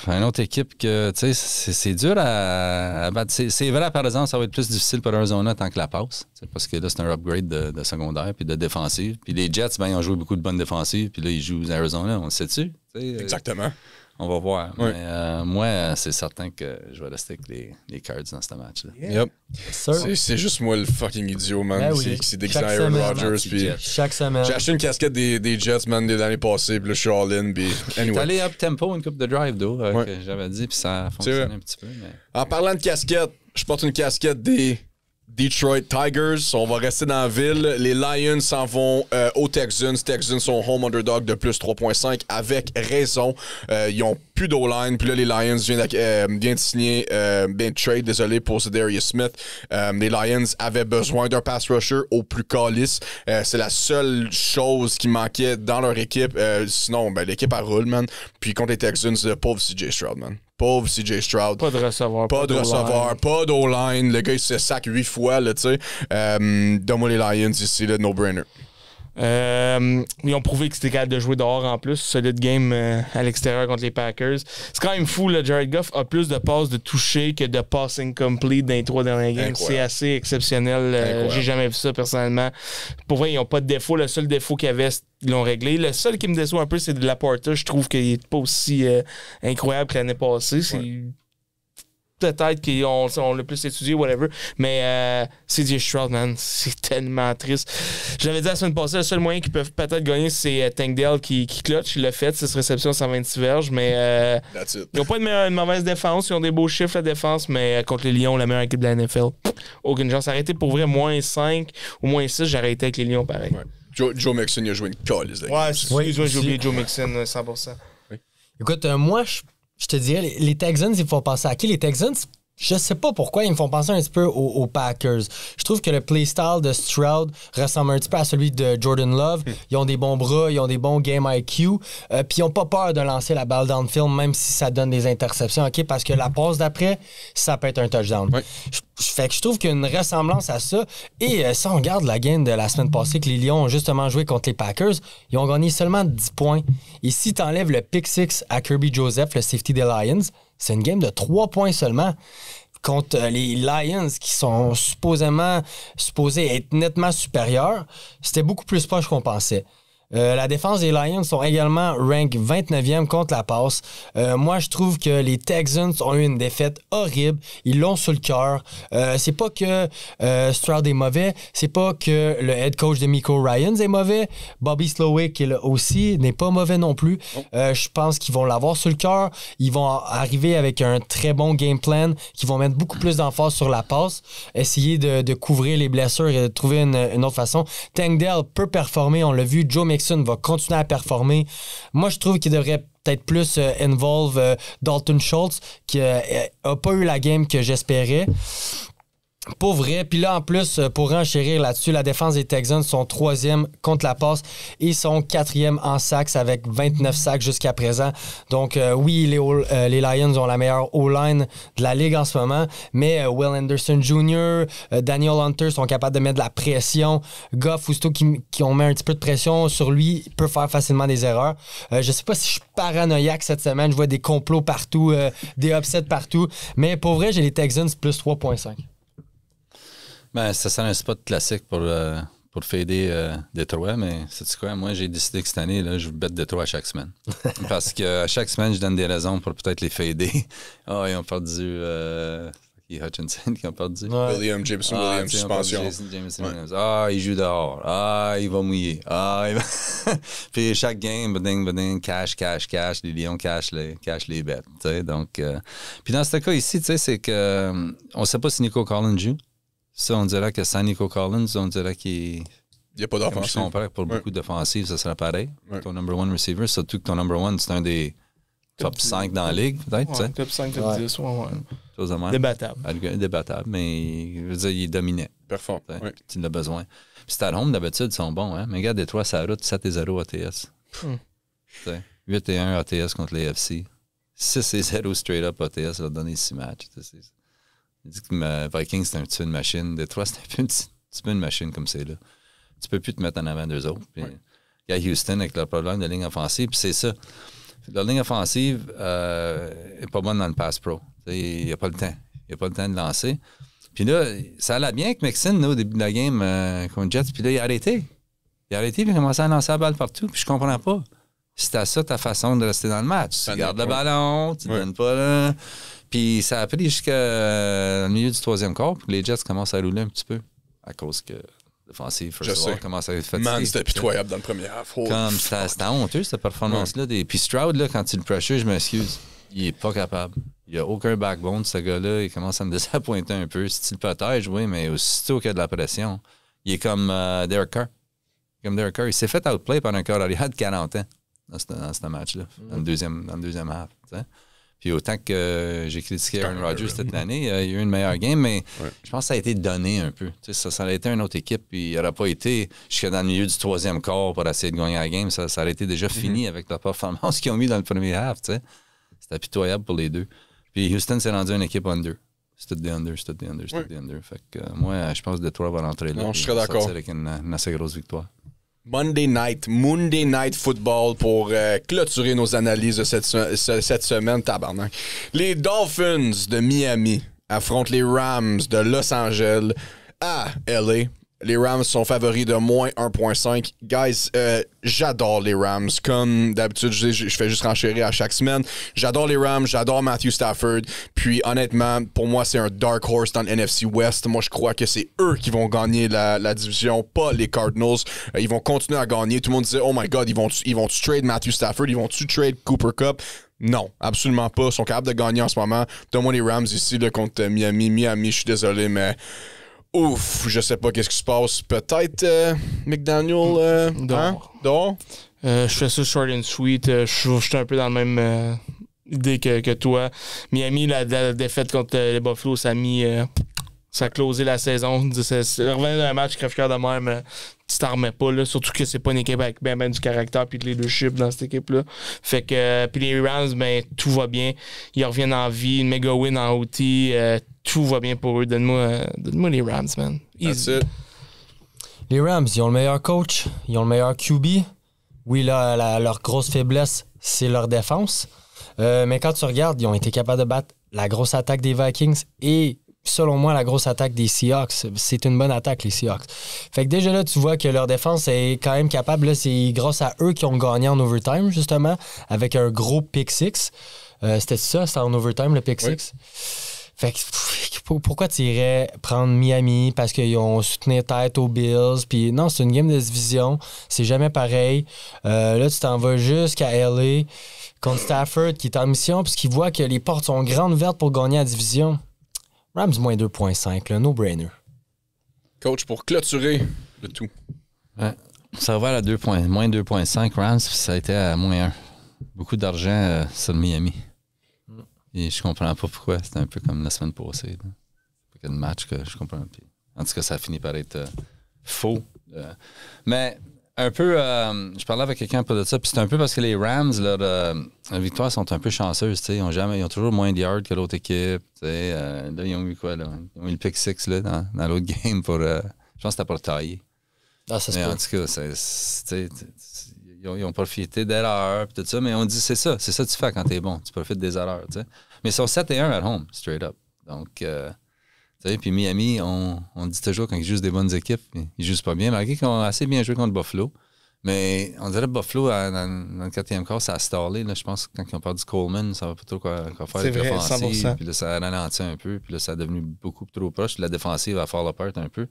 une autre équipe que, tu sais, c'est dur à battre. C'est vrai, par exemple, ça va être plus difficile pour Arizona tant que la passe. Parce que là, c'est un upgrade de secondaire puis de défensive. Puis les Jets, ben, ils ont joué beaucoup de bonnes défensives. Puis là, ils jouent Arizona. On le sait-tu? Exactement. On va voir. Ouais. Mais moi, c'est certain que je vais rester avec les Cards dans ce match-là. Yep. C'est juste moi le fucking idiot, man. Ben oui. C'est déguisé Chaque Aaron semaine, Rodgers. Puis chaque semaine. j'ai acheté une casquette des Jets, man, de l'année passée. Puis là, je suis all-in. Puis T'es anyway. allé up tempo une coupe de drive d'eau Ouais. que j'avais dit, puis ça a fonctionné un petit peu. Mais... En parlant de casquette, je porte une casquette des Detroit Tigers. On va rester dans la ville. Les Lions s'en vont aux Texans. Texans sont home underdog de plus 3.5 avec raison. Ils ont plus d'O-line. Puis là, les Lions viennent de signer de trade, désolé, pour Za'Darius Smith. Les Lions avaient besoin d'un pass rusher au plus calice. C'est la seule chose qui manquait dans leur équipe. Sinon, l'équipe elle roule, man. Puis contre les Texans, pauvre CJ Stroud, man. Pauvre CJ Stroud. Pas de receveur. Pas de receveur, pas d'O-line. Le gars, il se sac 8 fois, là, tu sais. Donne-moi les Lions ici, là, no-brainer. Ils ont prouvé que c'était capable de jouer dehors en plus. Solide game à l'extérieur contre les Packers. C'est quand même fou, là. Jared Goff a plus de passes de toucher que de passing complete dans les 3 derniers games. Incroyable. C'est assez exceptionnel. J'ai jamais vu ça personnellement. Pour vrai, ils n'ont pas de défaut. Le seul défaut qu'ils avaient, ils l'ont réglé. Le seul qui me déçoit un peu, c'est de Laporta. Je trouve qu'il n'est pas aussi incroyable que l'année passée. C'est... Peut-être qu'on l'a plus étudié, whatever. Mais CJ Stroud, man, c'est tellement triste. Je l'avais dit la semaine passée, le seul moyen qu'ils peuvent peut-être gagner, c'est Tank Dell qui clutch. Il l'a fait, 6 réceptions, 126 verges. Mais ils n'ont pas une mauvaise défense. Ils ont des beaux chiffres, la défense. Mais contre les Lions, la meilleure équipe de la NFL, aucune chance. Arrêter pour vrai, moins 5 ou moins 6, j'ai arrêté avec les Lions pareil. Ouais. Joe Mixon, il a joué une calice. Ouais, excuse-moi, j'ai oublié Joe Mixon, 100%. Écoute, moi, je te dirais, les Texans, ils me font penser à qui? Les Texans, je sais pas pourquoi, ils me font penser un petit peu aux Packers. Je trouve que le playstyle de Stroud ressemble un petit peu à celui de Jordan Love. Ils ont des bons bras, ils ont des bons game IQ, puis ils n'ont pas peur de lancer la balle downfield, même si ça donne des interceptions, OK? Parce que la passe d'après, ça peut être un touchdown. Ouais. Fait que je trouve qu'il y a une ressemblance à ça. Et si on regarde la game de la semaine passée que les Lions ont justement joué contre les Packers, ils ont gagné seulement 10 points. Et si tu enlèves le pick 6 à Kirby Joseph, le safety des Lions, c'est une game de 3 points seulement contre les Lions qui sont supposés être nettement supérieurs. C'était beaucoup plus proche qu'on pensait. La défense des Lions sont également rank 29e contre la passe. Moi, je trouve que les Texans ont eu une défaite horrible. Ils l'ont sur le cœur. C'est pas que Stroud est mauvais. C'est pas que le head coach de Miko Ryans est mauvais. Bobby Slowick aussi n'est pas mauvais non plus. Je pense qu'ils vont l'avoir sur le cœur. Ils vont arriver avec un très bon game plan qui vont mettre beaucoup plus d'emphase sur la passe. Essayer de couvrir les blessures et de trouver une autre façon. Tank Dell peut performer. On l'a vu. Joe Mixon va continuer à performer. Moi, je trouve qu'il devrait peut-être plus involve Dalton Schultz, qui a pas eu la game que j'espérais. Pour vrai. Puis là, en plus, pour renchérir là-dessus, la défense des Texans sont 3e contre la passe et sont 4e en sacs avec 29 sacs jusqu'à présent. Donc, oui, les Lions ont la meilleure O-line de la ligue en ce moment, mais Will Anderson Jr., Daniel Hunter sont capables de mettre de la pression. Goff, aussitôt qui ont mis un petit peu de pression sur lui, peut faire facilement des erreurs. Je sais pas si je suis paranoïaque cette semaine. Je vois des complots partout, des upsets partout. Mais pour vrai, j'ai les Texans plus 3.5. Ben, ça serait un spot classique pour fader Détroit, mais sais-tu quoi? Moi, j'ai décidé que cette année, là, je bête Détroit à chaque semaine. Parce qu'à chaque semaine, je donne des raisons pour peut-être les fader. Ils ont perdu Hutchinson qui ont perdu. Ouais. Williams, suspension. Jameson Williams. Il joue dehors. Il va mouiller. Puis chaque game, cash. Les Lions cachent les bêtes. Donc, puis dans ce cas ici, c'est que on sait pas si Nico Collins joue. Ça, on dirait que sans Nico Collins, on dirait qu'il... Il n'y a pas d'offensive. Je compare pour beaucoup d'offensives, ça serait pareil. Ouais. Ton number one receiver, surtout que ton number one, c'est un des top 5 dans la ligue, peut-être. Ouais, top 5, top 10, Chose de même. Débattable, mais je veux dire, il dominait. Performe. Tu as besoin. Puis c'est à home, d'habitude, ils sont bons. Hein? Mais regarde, Détroit, ça route 7-0 ATS. 8-1 ATS contre les FC. 6-0 straight up ATS, ça va donner 6 matchs. Il dit que Vikings, c'est un petit peu une machine. Détroit, c'est un petit peu une machine comme c'est là. Tu peux plus te mettre en avant d'eux autres. Puis, il y a Houston avec leur problème de ligne offensive, puis c'est ça. La ligne offensive n'est pas bonne dans le pass pro. Il n'y a pas le temps. Il n'y a pas le temps de lancer. Puis là, ça allait bien avec Mixon là, au début de la game contre Jets. Puis là, il a arrêté. Puis il a commencé à lancer la balle partout. Puis je comprends pas. C'était ça ta façon de rester dans le match. Tu gardes le ballon, tu ne donnes pas là. Puis ça a pris jusqu'au milieu du troisième quart pour que les Jets commencent à rouler un petit peu. À cause que l'offensive, commence à être fatigué. Man, c'était pitoyable dans le premier half. Comme c'était honteux, cette performance-là. Puis Stroud, là, quand il le pressure, je m'excuse, il est pas capable. Il a aucun backbone, ce gars-là. Il commence à me désappointer un peu. Si tu le protèges, oui, mais aussitôt qu'il y a de la pression, il est comme Derek Carr. Il s'est fait outplay par un corps arrière de 40 ans dans ce match-là, dans le deuxième half. T'sais. Puis autant que j'ai critiqué Aaron Rodgers cette année, il y a eu une meilleure game, mais je pense que ça a été donné un peu. Ça aurait été une autre équipe, puis il n'aurait pas été jusqu'à dans le milieu du troisième quart pour essayer de gagner la game. Ça aurait été déjà fini avec la performance qu'ils ont mis dans le premier half. T'sais. C'était pitoyable pour les deux. Puis Houston s'est rendu une équipe under. C'était des under. Fait que moi, je pense que Detroit va rentrer là. Non, je serais d'accord. Avec une assez grosse victoire. Monday Night Football pour clôturer nos analyses de cette semaine, tabarnak. Les Dolphins de Miami affrontent les Rams de Los Angeles à LA. Les Rams sont favoris de moins 1.5. Guys, j'adore les Rams. Comme d'habitude, je fais juste renchérir à chaque semaine. J'adore les Rams, j'adore Matthew Stafford. Puis honnêtement, pour moi, c'est un dark horse dans le NFC West. Moi, je crois que c'est eux qui vont gagner la division, pas les Cardinals. Ils vont continuer à gagner. Tout le monde disait, oh my God, ils vont-tu trade Matthew Stafford? Ils vont-tu trade Cooper Kupp? Non, absolument pas. Ils sont capables de gagner en ce moment. Donne-moi les Rams ici là, contre Miami. Miami, je suis désolé, mais... Ouf, je sais pas qu'est-ce qui se passe. Peut-être McDaniel dehors? Je fais ça short and sweet. Je suis un peu dans la même idée que toi. Miami, la défaite contre les Buffalo, ça a closé la saison. C'est revenir d'un match crève-cœur de même, tu t'en remets pas, là. Surtout que c'est pas une équipe avec ben du caractère puis de leadership dans cette équipe-là. Fait que puis les Rams, ben tout va bien. Ils reviennent en vie, une méga win en OT. Tout va bien pour eux. Donne-moi les Rams, man. That's it. Les Rams, ils ont le meilleur coach, ils ont le meilleur QB. Oui, là, leur grosse faiblesse, c'est leur défense. Mais quand tu regardes, ils ont été capables de battre la grosse attaque des Vikings et, selon moi, la grosse attaque des Seahawks. C'est une bonne attaque, les Seahawks. Fait que déjà là, tu vois que leur défense est quand même capable. Là, c'est grâce à eux qui ont gagné en overtime, justement, avec un gros pick six. C'était ça? C'était en overtime, le pick six? Fait que pourquoi tu irais prendre Miami parce qu'ils ont soutenu tête aux Bills? Puis non, c'est une game de division. C'est jamais pareil. Là, tu t'en vas jusqu'à LA contre Stafford qui est en mission puisqu'il voit que les portes sont grandes ouvertes pour gagner la division. Rams moins 2.5, là, no-brainer. Coach, pour clôturer le tout. Ouais. Ça va à moins 2.5. Rams, ça a été à moins 1. Beaucoup d'argent sur Miami. Et je comprends pas pourquoi. C'était un peu comme la semaine passée. Il y a un match que je comprends. Puis, en tout cas, ça a fini par être faux. Mais un peu, je parlais avec quelqu'un un peu de ça. Puis c'est un peu parce que les Rams, leurs victoires sont un peu chanceuses. Ils ont toujours moins de yards que l'autre équipe. Là, ils ont eu quoi? Là? Ils ont eu le pick six là, dans l'autre game pour. Je pense que c'était pour tailler. Ah, ça se peut. En tout cas, ils ont profité d'erreurs et tout ça, mais on dit c'est ça que tu fais quand t'es bon, tu profites des erreurs, tu sais. Mais ils sont 7-1 at home, straight up. Donc, tu sais, puis Miami, on dit toujours quand ils jouent des bonnes équipes, ils jouent pas bien, malgré qu'ils ont assez bien joué contre Buffalo. Mais on dirait que Buffalo, dans le quatrième quart, ça a stallé. Là, je pense que quand ils ont perdu Coleman, ça va pas trop quoi faire avec l'offensive. Puis là, ça a ralenti un peu, puis là, ça a devenu beaucoup trop proche. La défensive va fall apart un peu.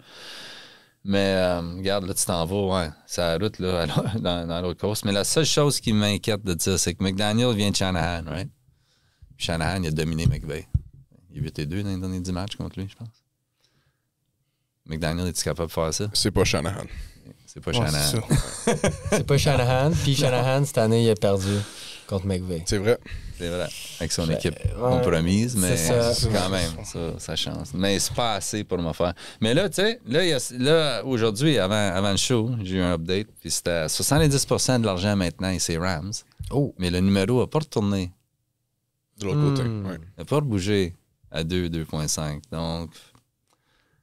Mais regarde, là, tu t'en vas, c'est la route là, dans l'autre course. Mais la seule chose qui m'inquiète de ça, c'est que McDaniel vient de Shanahan, right? Puis Shanahan, il a dominé McVay. Il a 8-2 dans les derniers 10 matchs contre lui, je pense. McDaniel, est-il capable de faire ça? C'est pas Shanahan. C'est pas Shanahan. C'est pas Shanahan. Puis Shanahan, cette année, il a perdu contre McVay. C'est vrai. C'est vrai. Avec son équipe compromise, mais quand même, ça change. Mais c'est pas assez pour me faire. Mais là, tu sais, là aujourd'hui, avant le show, j'ai eu un update, puis c'était 70% de l'argent maintenant, et c'est Rams. Oh. Mais le numéro n'a pas retourné. De l'autre côté, ouais. Il n'a pas bougé à 2.5. Donc,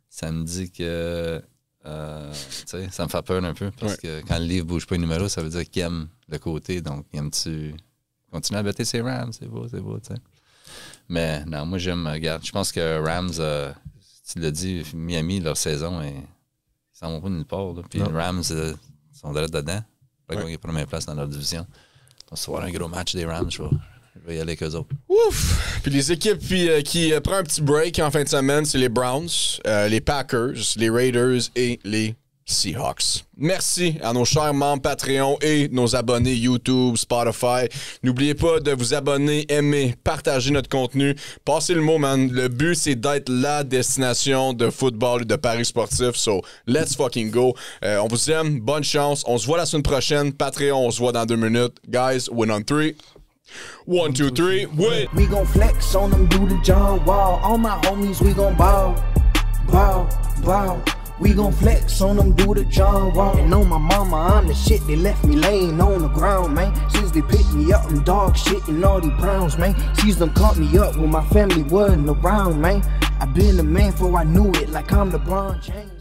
ça me dit que... tu sais, ça me fait peur un peu, parce que quand le livre ne bouge pas le numéro, ça veut dire qu'il aime le côté, donc il aime-tu... Continuer à bêter ses Rams, c'est beau, tu sais. Mais non, moi, regarde, je pense que Rams, tu l'as dit, Miami, leur saison, ils s'en vont pas nulle part. Là. Puis les Rams sont dedans. Ils vont gagner première place dans leur division. Ça va avoir un gros match des Rams, je vais y aller avec eux autres. Ouf! Puis les équipes qui prennent un petit break en fin de semaine, c'est les Browns, les Packers, les Raiders et les Seahawks. Merci à nos chers membres Patreon et nos abonnés YouTube, Spotify. N'oubliez pas de vous abonner, aimer, partager notre contenu. Passez le mot, man. Le but, c'est d'être la destination de football et de paris sportifs. So, let's fucking go. On vous aime. Bonne chance. On se voit la semaine prochaine. Patreon, on se voit dans 2 minutes. Guys, win on 3. 1, 2, 3, win! We gon' flex on them, do the John Wall. All my homies, we gon' ball, ball, ball. We gon' flex on them, do the John Wall. And on my mama, I'm the shit. They left me laying on the ground, man. Since they picked me up, I'm dog shit and all these Browns, man. She's done caught me up when my family wasn't around, man. I been the man before I knew it, like I'm LeBron James.